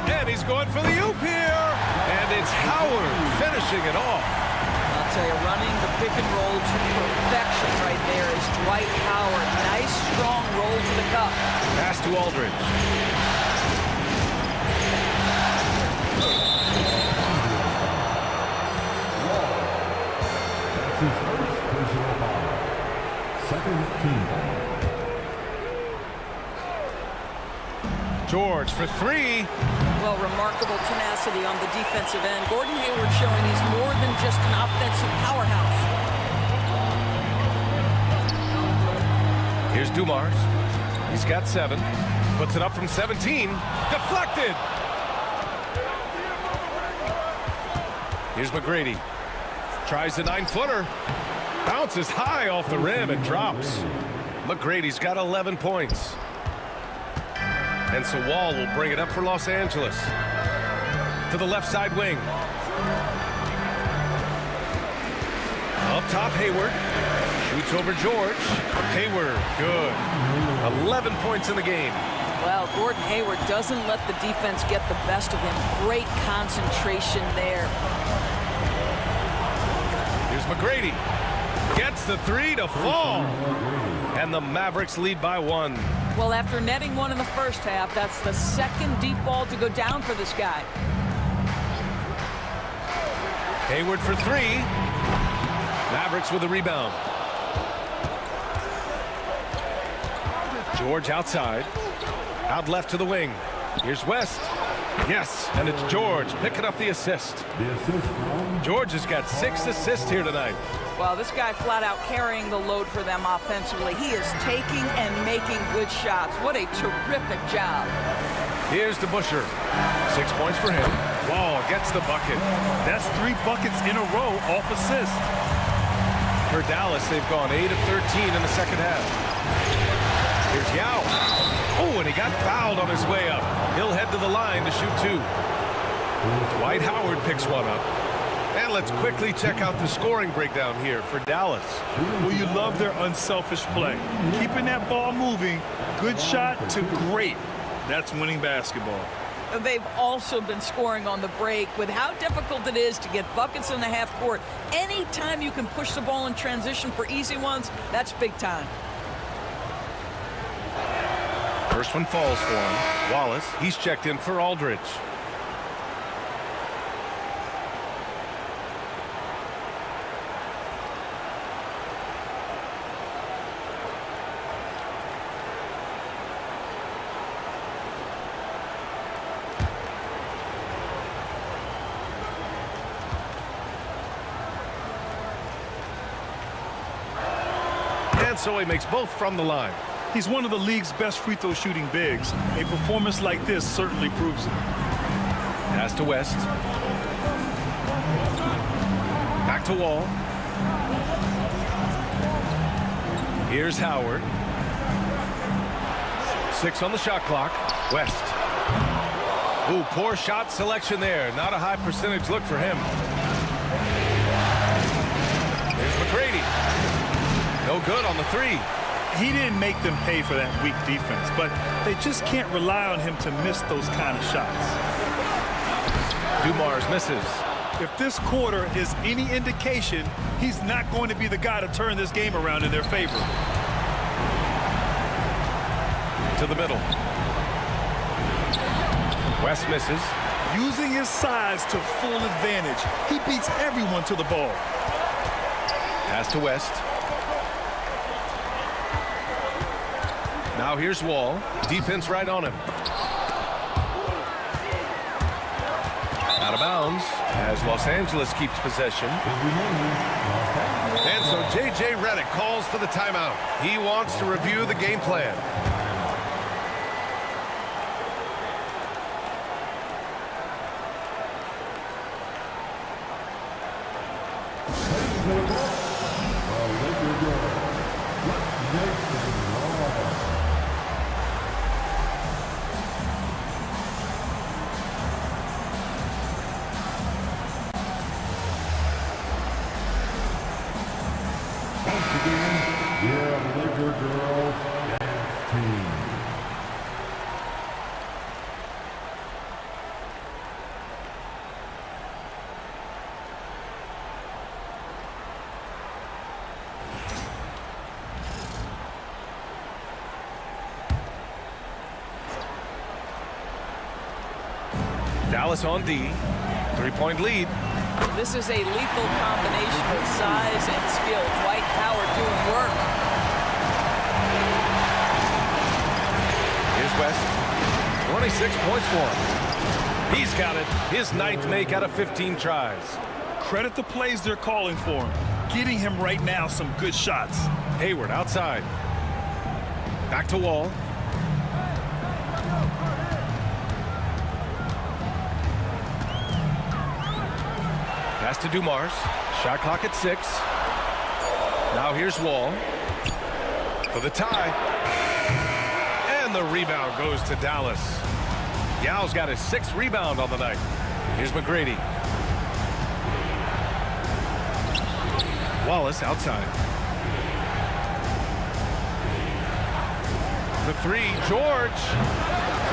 And he's going for the oop here. And it's Howard finishing it off. I'll tell you, running the pick and roll to perfection right there is Dwight Howard. Nice, strong roll to the cup. Pass to Aldridge. That's his first personal foul. Second team foul. George for 3. Well, remarkable tenacity on the defensive end. Gordon Hayward showing he's more than just an offensive powerhouse. Here's Dumars. He's got 7. Puts it up from 17. Deflected. Here's McGrady. Tries the 9-footer. Bounces high off the rim and drops. McGrady's got 11 points. And so Wall will bring it up for Los Angeles. To the left side wing. Up top, Hayward. Shoots over George. Hayward, good. 11 points in the game. Well, Gordon Hayward doesn't let the defense get the best of him. Great concentration there. Here's McGrady. Gets the 3 to fall. And the Mavericks lead by 1. Well, after netting 1 in the first half, that's the second deep ball to go down for this guy. Hayward for 3. Mavericks with a rebound. George outside. Out left to the wing. Here's West. Yes, and it's George picking up the assist. George has got 6 assists here tonight. Well, this guy flat out carrying the load for them offensively. He is taking and making good shots. What a terrific job. Here's DeBusschere. 6 points for him. Wall gets the bucket. That's 3 buckets in a row off assist. For Dallas, they've gone 8 of 13 in the second half. Here's Yao. Oh, and he got fouled on his way up. He'll head to the line to shoot 2. Dwight Howard picks one up. And let's quickly check out the scoring breakdown here for Dallas. Well, you love their unselfish play. Keeping that ball moving, good shot to great. That's winning basketball. They've also been scoring on the break. With how difficult it is to get buckets in the half court, anytime you can push the ball in transition for easy ones, that's big time. First one falls for him. Wallace, he's checked in for Aldridge. And so he makes both from the line. He's one of the league's best free throw shooting bigs. A performance like this certainly proves it. Pass to West. Back to Wall. Here's Howard. 6 on the shot clock. West. Ooh, poor shot selection there. Not a high percentage look for him. There's McGrady. No good on the 3. He didn't make them pay for that weak defense, but they just can't rely on him to miss those kind of shots. Dumars misses. If this quarter is any indication, he's not going to be the guy to turn this game around in their favor. To the middle. West misses. Using his size to full advantage, he beats everyone to the ball. Pass to West. Now here's Wall. Defense right on him. Out of bounds as Los Angeles keeps possession. And so J.J. Redick calls for the timeout. He wants to review the game plan. Dallas on D. 3-point lead. This is a lethal combination of size and skill. Dwight Howard doing work. Here's West. 26 points for him. He's got it. His 9th make out of 15 tries. Credit the plays they're calling for him. Getting him right now some good shots. Hayward outside. Back to Wall. Pass to Dumars. Shot clock at 6. Now here's Wall. For the tie. And the rebound goes to Dallas. Yao's got his 6th rebound on the night. Here's McGrady. Wallace outside. The 3, George.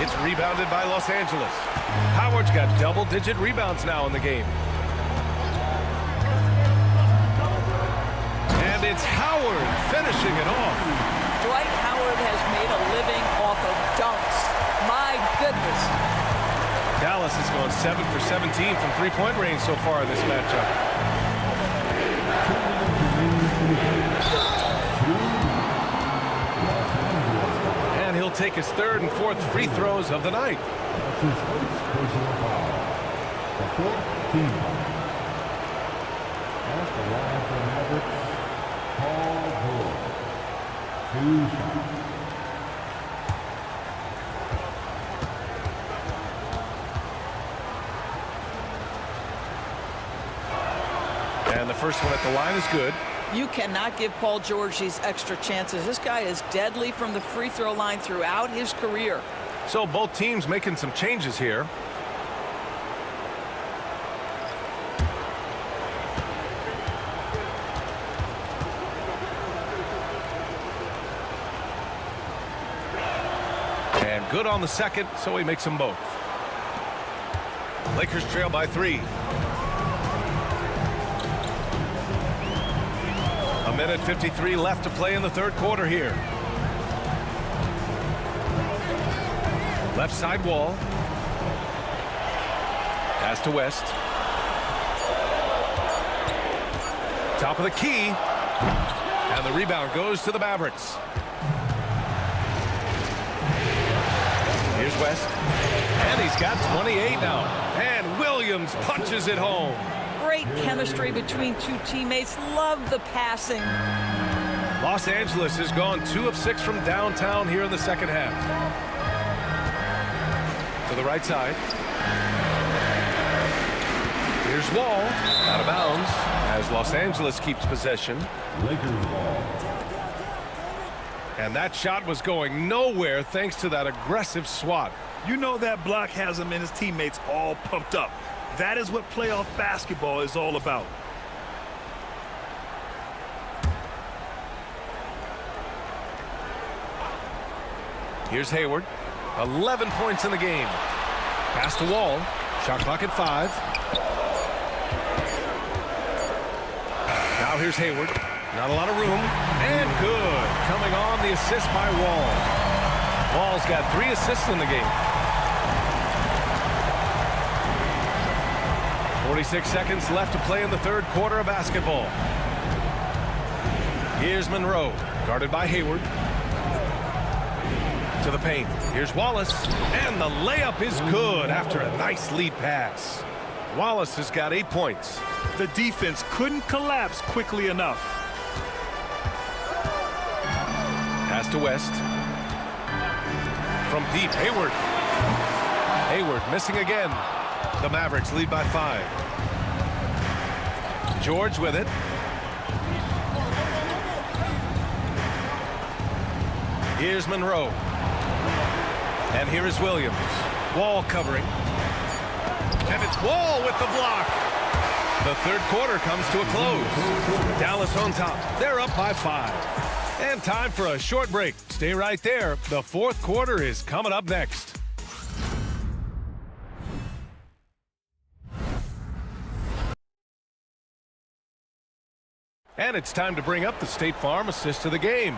It's rebounded by Los Angeles. Howard's got double-digit rebounds now in the game. And it's Howard finishing it off. Dwight Howard has made a living off of dunks. My goodness. Dallas has gone 7 for 17 from three-point range so far in this matchup. And he'll take his 3rd and 4th free throws of the night. That's his first personal foul. The 14th. At the line for Mavericks, Paul George. 2 shots. And the first one at the line is good. You cannot give Paul George these extra chances. This guy is deadly from the free throw line throughout his career. So both teams making some changes here. And good on the second, so he makes them both. Lakers trail by 3. A minute 53 left to play in the 3rd quarter here. Left side Wall. Pass to West. Top of the key. And the rebound goes to the Mavericks. Here's West. And he's got 28 now. And Williams punches it home. Great chemistry between two teammates. Love the passing. Los Angeles has gone 2 of 6 from downtown here in the second half. To the right side. Here's Wall. Out of bounds. as Los Angeles keeps possession. Lakers ball. And that shot was going nowhere thanks to that aggressive swat. You know that block has him and his teammates all pumped up. That is what playoff basketball is all about. Here's Hayward. 11 points in the game. Pass to Wall. Shot clock at 5. Now here's Hayward. Not a lot of room. And good. Coming on, the assist by Wall. Wall's got 3 assists in the game. 46 seconds left to play in the third quarter of basketball. Here's Monroe, guarded by Hayward. To the paint. Here's Wallace. And the layup is good after a nice lead pass. Wallace has got 8 points. The defense couldn't collapse quickly enough. Pass to West. From deep, Hayward. Hayward missing again. The Mavericks lead by 5. George with it. Here's Monroe. And here is Williams. Wall covering. And it's Wall with the block. The third quarter comes to a close. Dallas on top. They're up by 5. And time for a short break. Stay right there. The fourth quarter is coming up next. And it's time to bring up the State Farm assist of the game.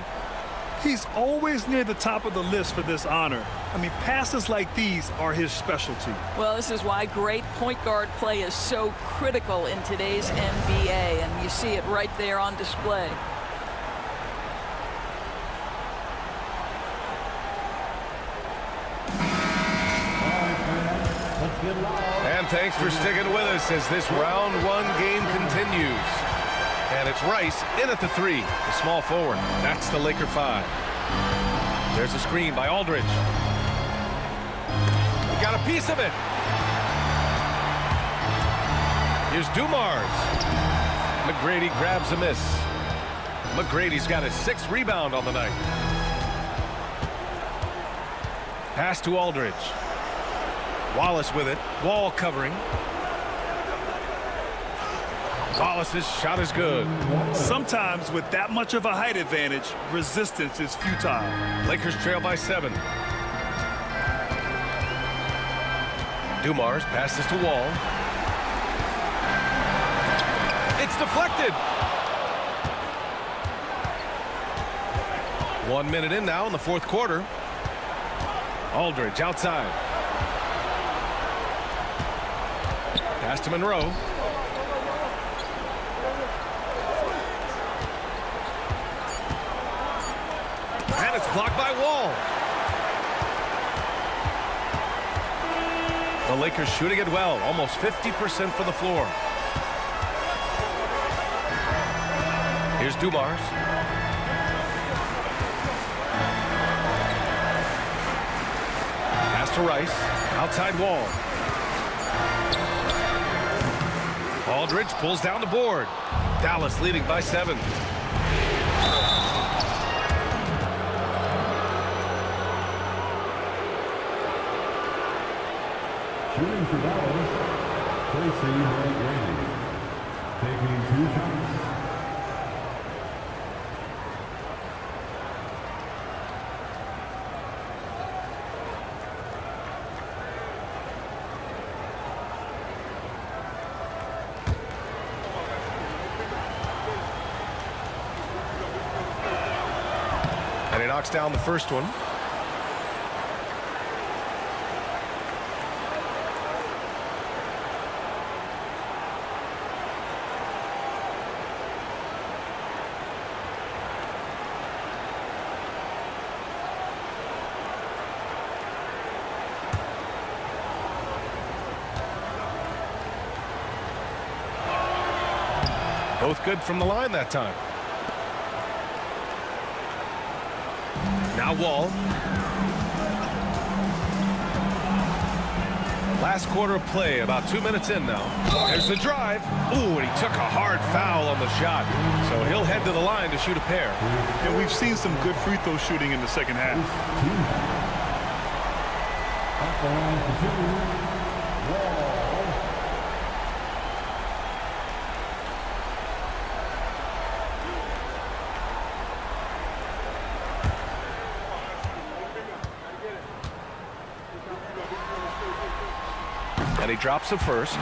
He's always near the top of the list for this honor. I mean, passes like these are his specialty. Well, this is why great point guard play is so critical in today's NBA, and you see it right there on display. And thanks for sticking with us as this round 1 game continues. And it's Rice in at the 3, the small forward. That's the Laker 5. There's a screen by Aldridge. He got a piece of it. Here's Dumars. McGrady grabs a miss. McGrady's got his 6th rebound on the night. Pass to Aldridge. Wallace with it. Wall covering. Wallace's shot is good. Sometimes with that much of a height advantage, resistance is futile. Lakers trail by 7. Dumars passes to Wall. It's deflected. 1 minute in now in the fourth quarter. Aldridge outside. Pass to Monroe. And it's blocked by Wall. The Lakers shooting it well, almost 50% for the floor. Here's Dumars. Pass to Rice. Outside Wall. Aldridge pulls down the board. Dallas leading by 7. Shooting for Dallas, Tracy McGrady. Taking 2 shots. And he knocks down the first one. Both good from the line that time. Now Wall. Last quarter of play, about 2 minutes in now. There's the drive. Ooh, and he took a hard foul on the shot. So he'll head to the line to shoot a pair. And we've seen some good free throw shooting in the second half. At the line for two, Wall. And he drops it first.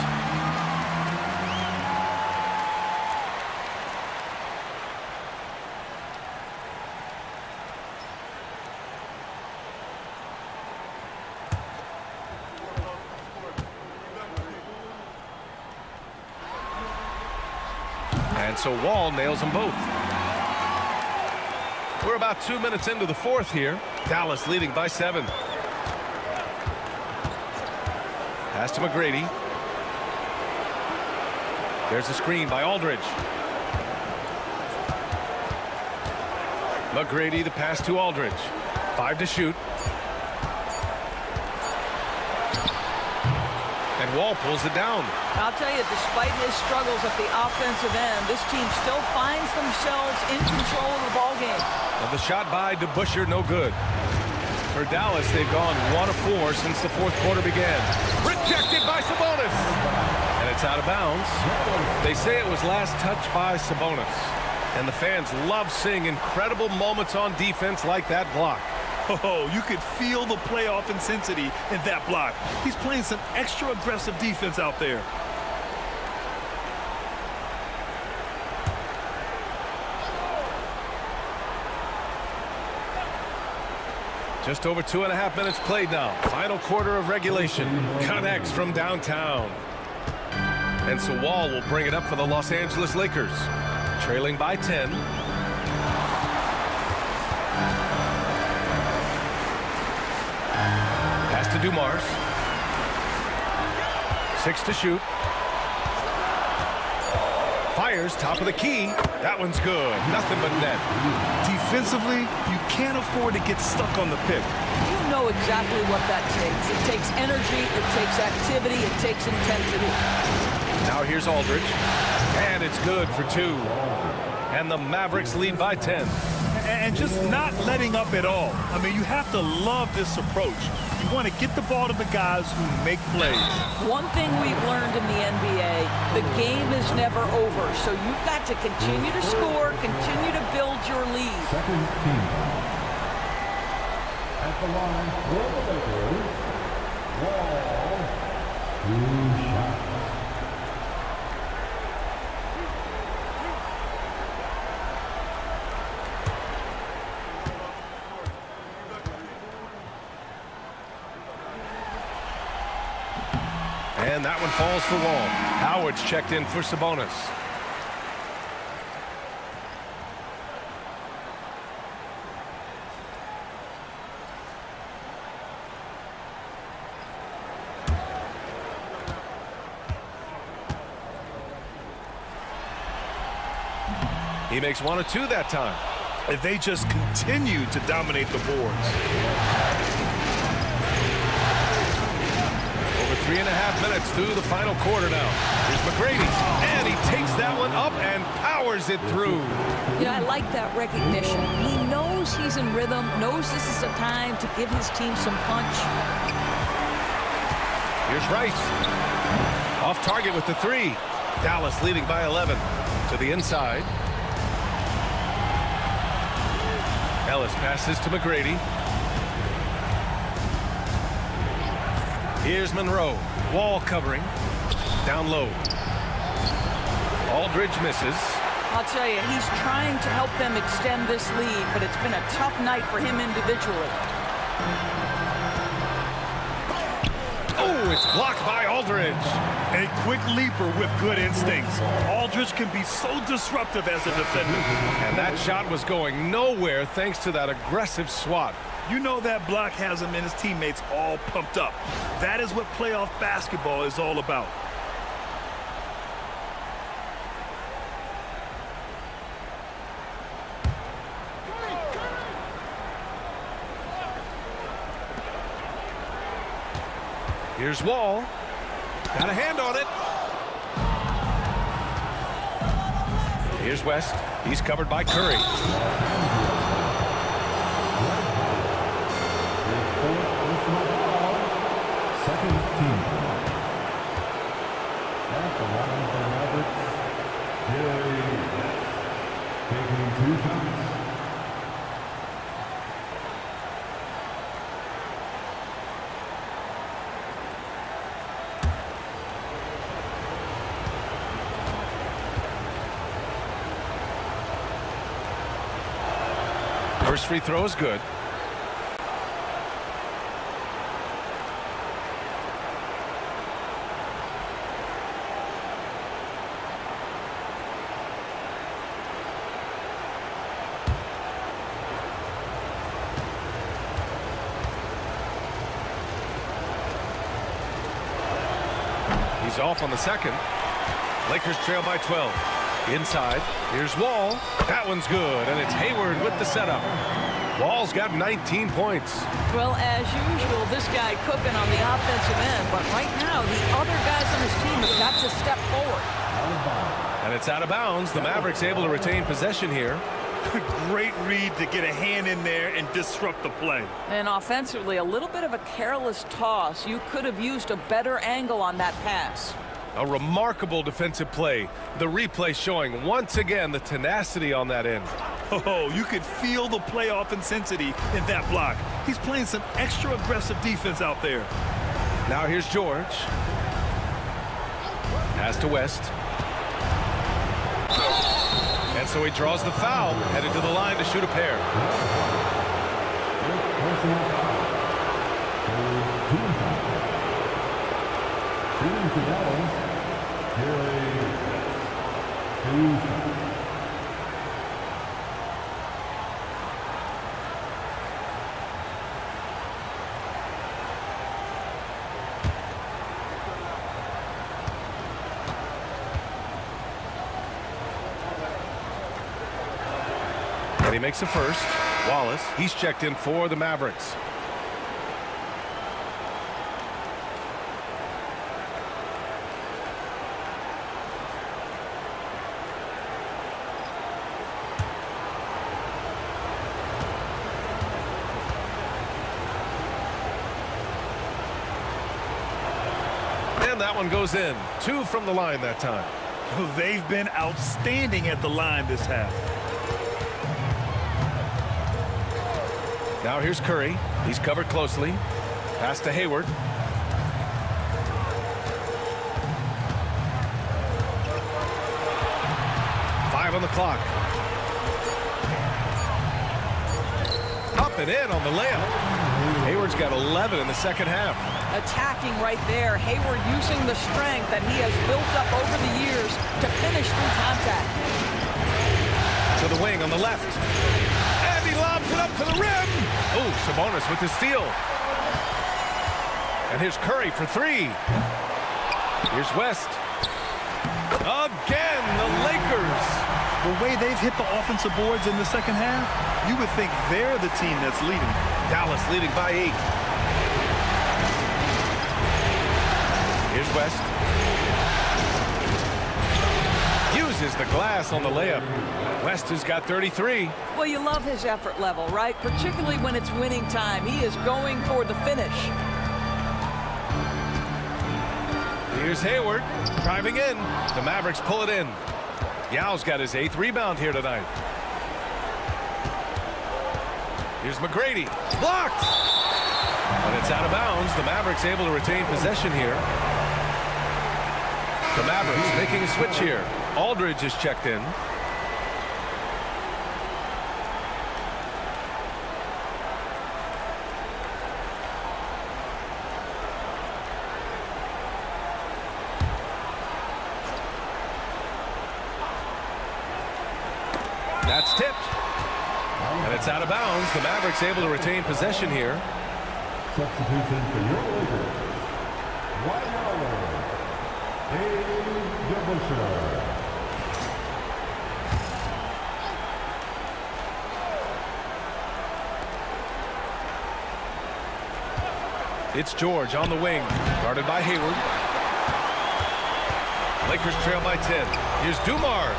And so Wall nails them both. We're about 2 minutes into the fourth here. Dallas leading by 7. Pass to McGrady. There's a screen by Aldridge. McGrady, the pass to Aldridge. 5 to shoot. And Wall pulls it down. I'll tell you, despite his struggles at the offensive end, this team still finds themselves in control of the ball game. And the shot by DeBusschere, no good. For Dallas, they've gone 1 of 4 since the fourth quarter began. Rejected by Sabonis. And it's out of bounds. They say it was last touched by Sabonis. And the fans love seeing incredible moments on defense like that block. Oh, you could feel the playoff intensity in that block. He's playing some extra aggressive defense out there. Just over 2.5 minutes played now. Final quarter of regulation. Connects from downtown. And so Wall will bring it up for the Los Angeles Lakers. Trailing by 10. Pass to Dumars. 6 to shoot. Fires top of the key. That one's good. Nothing but net. Defensively, you can't afford to get stuck on the pick. You know exactly what that takes. It takes energy, it takes activity, it takes intensity. Now here's Aldridge. And it's good for 2. And the Mavericks lead by 10. And just not letting up at all. I mean, you have to love this approach. You want to get the ball to the guys who make plays. One thing we've learned in the NBA, the game is never over. So you've got to continue to score, continue to build your lead. Second team. At the line for the Lakers, Wall. 2 shots. And that one falls for Wall. Howard's checked in for Sabonis. He makes 1 of 2 that time. And they just continue to dominate the boards. 3.5 minutes through the final quarter now. Here's McGrady, and he takes that one up and powers it through. You know, I like that recognition. He knows he's in rhythm, knows this is a time to give his team some punch. Here's Rice. Off target with the 3. Dallas leading by 11. To the inside. Ellis passes to McGrady. Here's Monroe. Wall covering. Down low. Aldridge misses. I'll tell you, he's trying to help them extend this lead, but it's been a tough night for him individually. Oh, it's blocked by Aldridge. A quick leaper with good instincts. Aldridge can be so disruptive as a defender. And that shot was going nowhere thanks to that aggressive swat. You know that block has him and his teammates all pumped up. That is what playoff basketball is all about. Here's Wall. Got a hand on it. Here's West. He's covered by Curry. Second team. At the line for the Mavericks, taking 2 shots. First free throw is good. He's off on the second. Lakers trail by 12. Inside, here's Wall. That one's good, and it's Hayward with the setup. Wall's got 19 points. Well, as usual, this guy cooking on the offensive end, but right now the other guys on his team have got to step forward. And it's out of bounds. The Mavericks able to retain possession here. Great read to get a hand in there and disrupt the play. And offensively, a little bit of a careless toss. You could have used a better angle on that pass. A remarkable defensive play. The replay showing once again the tenacity on that end. Oh, you could feel the playoff intensity in that block. He's playing some extra aggressive defense out there. Now here's George. Pass to West. And so he draws the foul, headed to the line to shoot a pair. And he makes a first. Wallace, he's checked in for the Mavericks. And that one goes in. 2 from the line that time. They've been outstanding at the line this half. Now here's Curry. He's covered closely. Pass to Hayward. Five on the clock. Up and in on the layup. Hayward's got 11 in the second half. Attacking right there. Hayward using the strength that he has built up over the years to finish through contact. To the wing on the left. And he lobs it up to the rim. Oh, Sabonis with the steal. And here's Curry for 3. Here's West. Again, the Lakers. The way they've hit the offensive boards in the second half, you would think they're the team that's leading. Dallas leading by 8. Here's West. Uses the glass on the layup. West has got 33. Well, you love his effort level, right? Particularly when it's winning time. He is going for the finish. Here's Hayward driving in. The Mavericks pull it in. Yao's got his 8th rebound here tonight. Here's McGrady. Blocked! And it's out of bounds. The Mavericks able to retain possession here. The Mavericks making a switch here. Aldridge is checked in. That's tipped. And it's out of bounds. The Mavericks able to retain possession here. Substitution for your Lakers. It's George on the wing, guarded by Hayward. Lakers trail by 10. Here's Dumars.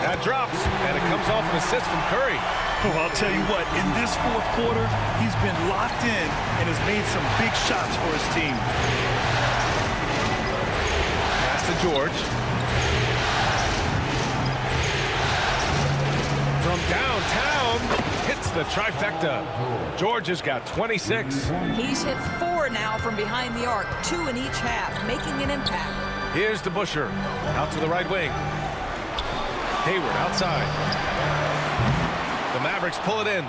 That drops, and it comes off an assist from Curry. Oh, I'll tell you what, in this fourth quarter, he's been locked in and has made some big shots for his team. Pass to George. From downtown, hits the trifecta. George has got 26. He's hit 4 now from behind the arc, 2 in each half, making an impact. Here's DeBusschere, out to the right wing. Hayward outside. The Mavericks pull it in.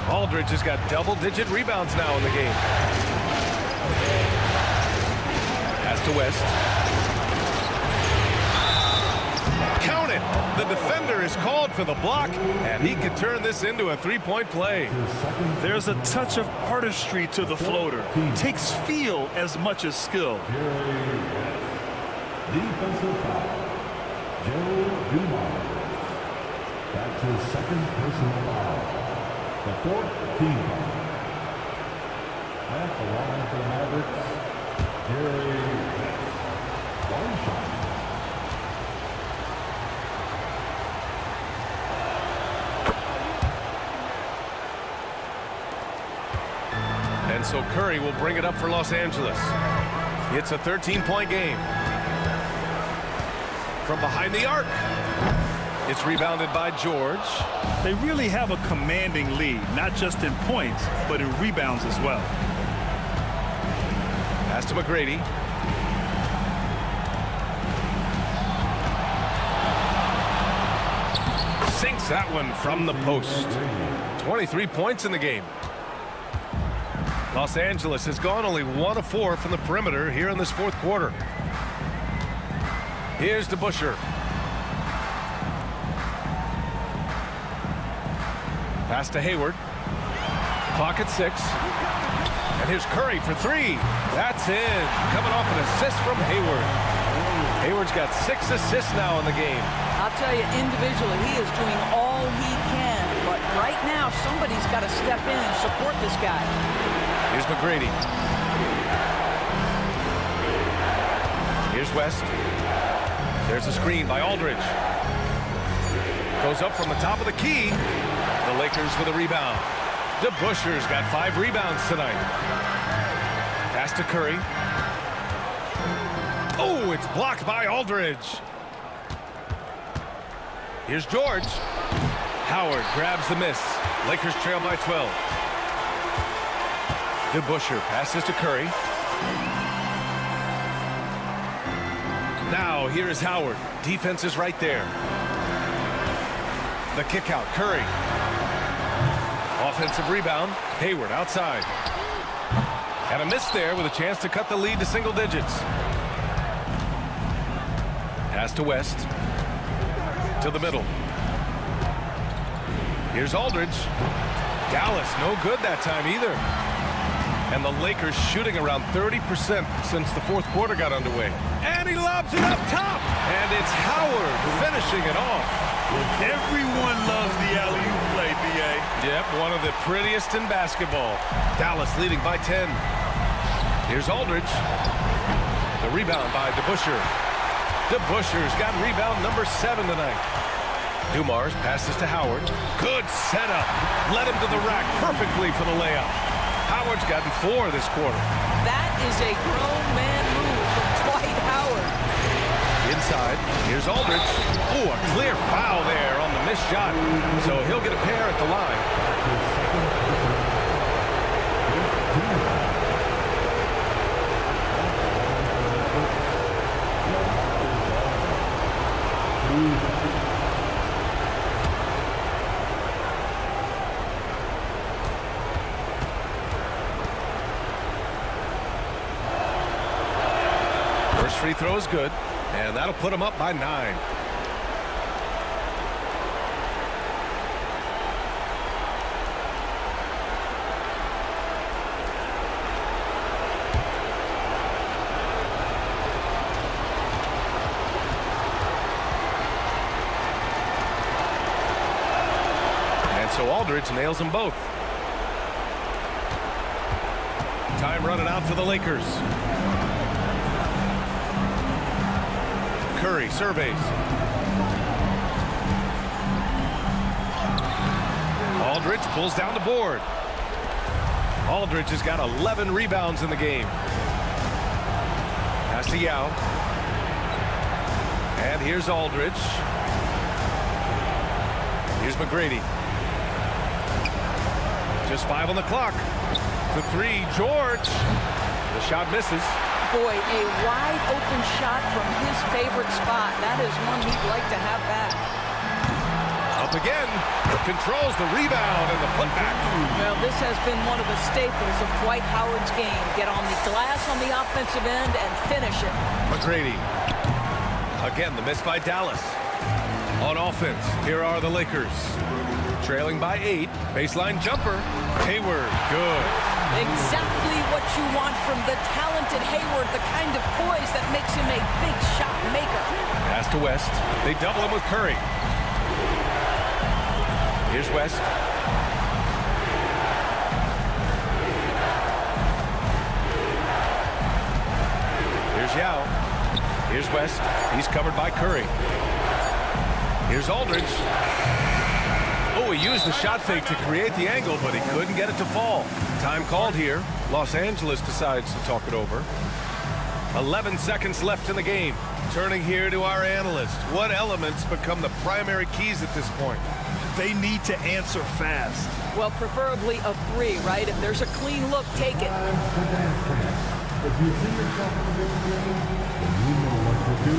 Aldridge has got double-digit rebounds now in the game. Pass to West. Count it! The defender is called for the block, and he can turn this into a three-point play. There's a touch of artistry to the floater. Takes feel as much as skill. Defensive foul. Joe Dumars. That's his second personal foul. The fourth team foul. At the line for the Mavericks, Jerry one shot. And so Curry will bring it up for Los Angeles. It's a 13-point game. From behind the arc. It's rebounded by George. They really have a commanding lead, not just in points, but in rebounds as well. Pass to McGrady. Sinks that one from the post. 23 points in the game. Los Angeles has gone only 1 of 4 from the perimeter here in this fourth quarter. Here's DeBusschere. Pass to Hayward. Clock at 6. And here's Curry for 3. That's in. Coming off an assist from Hayward. Hayward's got 6 assists now in the game. I'll tell you, individually, he is doing all he can. But right now, somebody's got to step in and support this guy. Here's McGrady. Here's West. There's a screen by Aldridge. Goes up from the top of the key. The Lakers with a rebound. DeBusschere's got 5 rebounds tonight. Pass to Curry. Oh, it's blocked by Aldridge. Here's George. Howard grabs the miss. Lakers trail by 12. DeBusschere passes to Curry. Now here is Howard. Defense is right there. The kick out, Curry. Offensive rebound, Hayward outside. And a miss there with a chance to cut the lead to single digits. Pass to West. To the middle. Here's Aldridge. Dallas, no good that time either. And the Lakers shooting around 30% since the fourth quarter got underway. And he lobs it up top. And it's Howard finishing it off. Everyone loves the alley-oop play, B.A. Yep, one of the prettiest in basketball. Dallas leading by 10. Here's Aldridge. The rebound by DeBusschere. DeBusschere's got rebound number 7 tonight. Dumars passes to Howard. Good setup. Led him to the rack perfectly for the layup. Howard's gotten 4 this quarter. That is a grown man move from Dwight Howard. Inside, here's Aldridge. Oh, a clear foul there on the missed shot. So he'll get a pair at the line. First free throw is good, and that'll put him up by 9. And so Aldridge nails them both. Time running out for the Lakers. Curry surveys. Aldridge pulls down the board. Aldridge has got 11 rebounds in the game. Pass to Yao. And here's Aldridge. Here's McGrady. Just 5 on the clock. The three, George. The shot misses. Boy, a wide open shot from his favorite spot. That is one he'd like to have back. Up again. Controls the rebound and the putback. Well, this has been one of the staples of Dwight Howard's game. Get on the glass on the offensive end and finish it. McGrady. Again, the miss by Dallas. On offense, here are the Lakers. Trailing by 8. Baseline jumper. Hayward, good. Exactly what you want from the talented Hayward, the kind of poise that makes him a big shot maker. Pass to West. They double him with Curry. Here's West. Here's Yao. Here's West. He's covered by Curry. Here's Aldridge. Oh, he used the shot fake to create the angle, but he couldn't get it to fall. Time called here. Los Angeles decides to talk it over. 11 seconds left in the game. Turning here to our analyst. What elements become the primary keys at this point? They need to answer fast. Well, preferably a 3, right? If there's a clean look, take it. If you see yourself in this game, then you know what to do.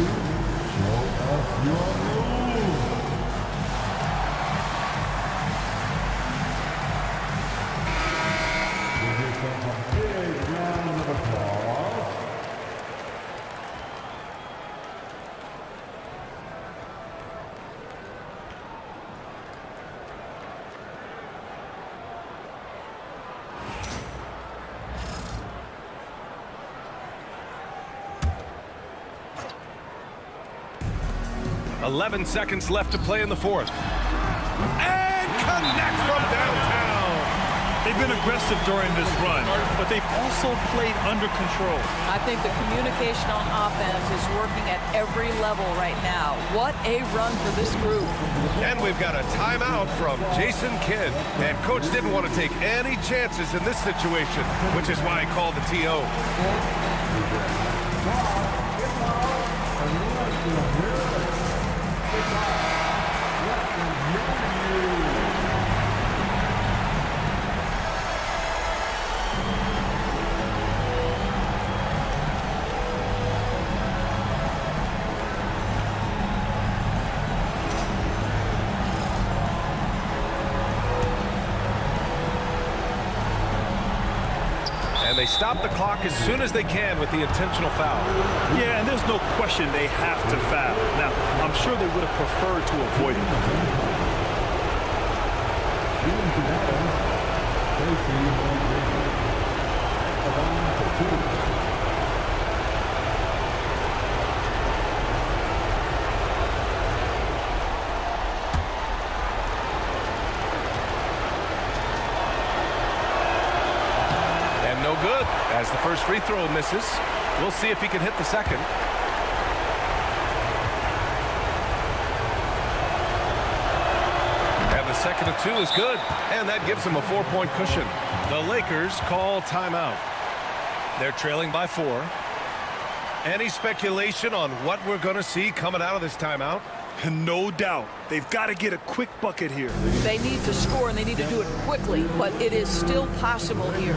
Show us your move. Give yourself a big round of applause. .11 seconds left to play in the fourth. And connect from downtown. They've been aggressive during this run, but they've also played under control. I think the communication on offense is working at every level right now. What a run for this group. And we've got a timeout from Jason Kidd. And coach didn't want to take any chances in this situation, which is why he called the TO. And they stop the clock as soon as they can with the intentional foul. Yeah, and there's no question they have to foul. Now, I'm sure they would have preferred to avoid it. No good as the first free throw misses. We'll see if he can hit the second. And the second of 2 is good, and that gives him a 4-point cushion. The Lakers call timeout. They're trailing by 4. Any speculation on what we're going to see coming out of this timeout? No doubt. They've got to get a quick bucket here. They need to score, and they need to do it quickly, but it is still possible here.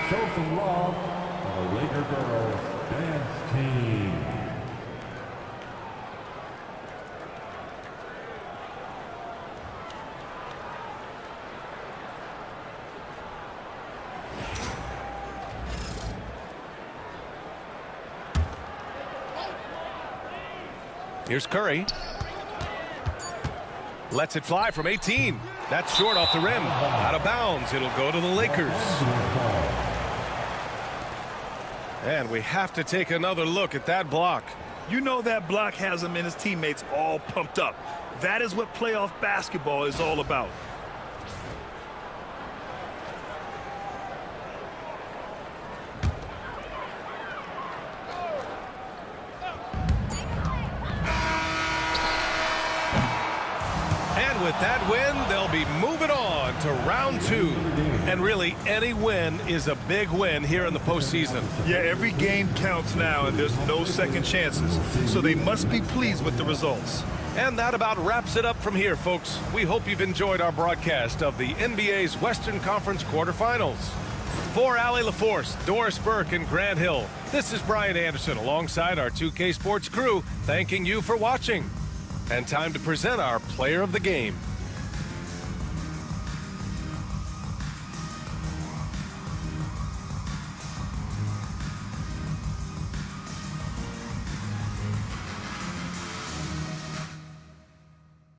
Show some love for the Laker girls dance team. Here's Curry. Lets it fly from 18. That's short off the rim. Out of bounds. It'll go to the Lakers. And we have to take another look at that block. You know that block has him and his teammates all pumped up. That is what playoff basketball is all about. And with that win, they'll be moving on to round 2. And really, any win is a big win here in the postseason. Yeah, every game counts now, and there's no second chances. So they must be pleased with the results. And that about wraps it up from here, folks. We hope you've enjoyed our broadcast of the NBA's Western Conference quarterfinals. For Allie LaForce, Doris Burke, and Grant Hill, this is Brian Anderson alongside our 2K Sports crew, thanking you for watching. And time to present our player of the game.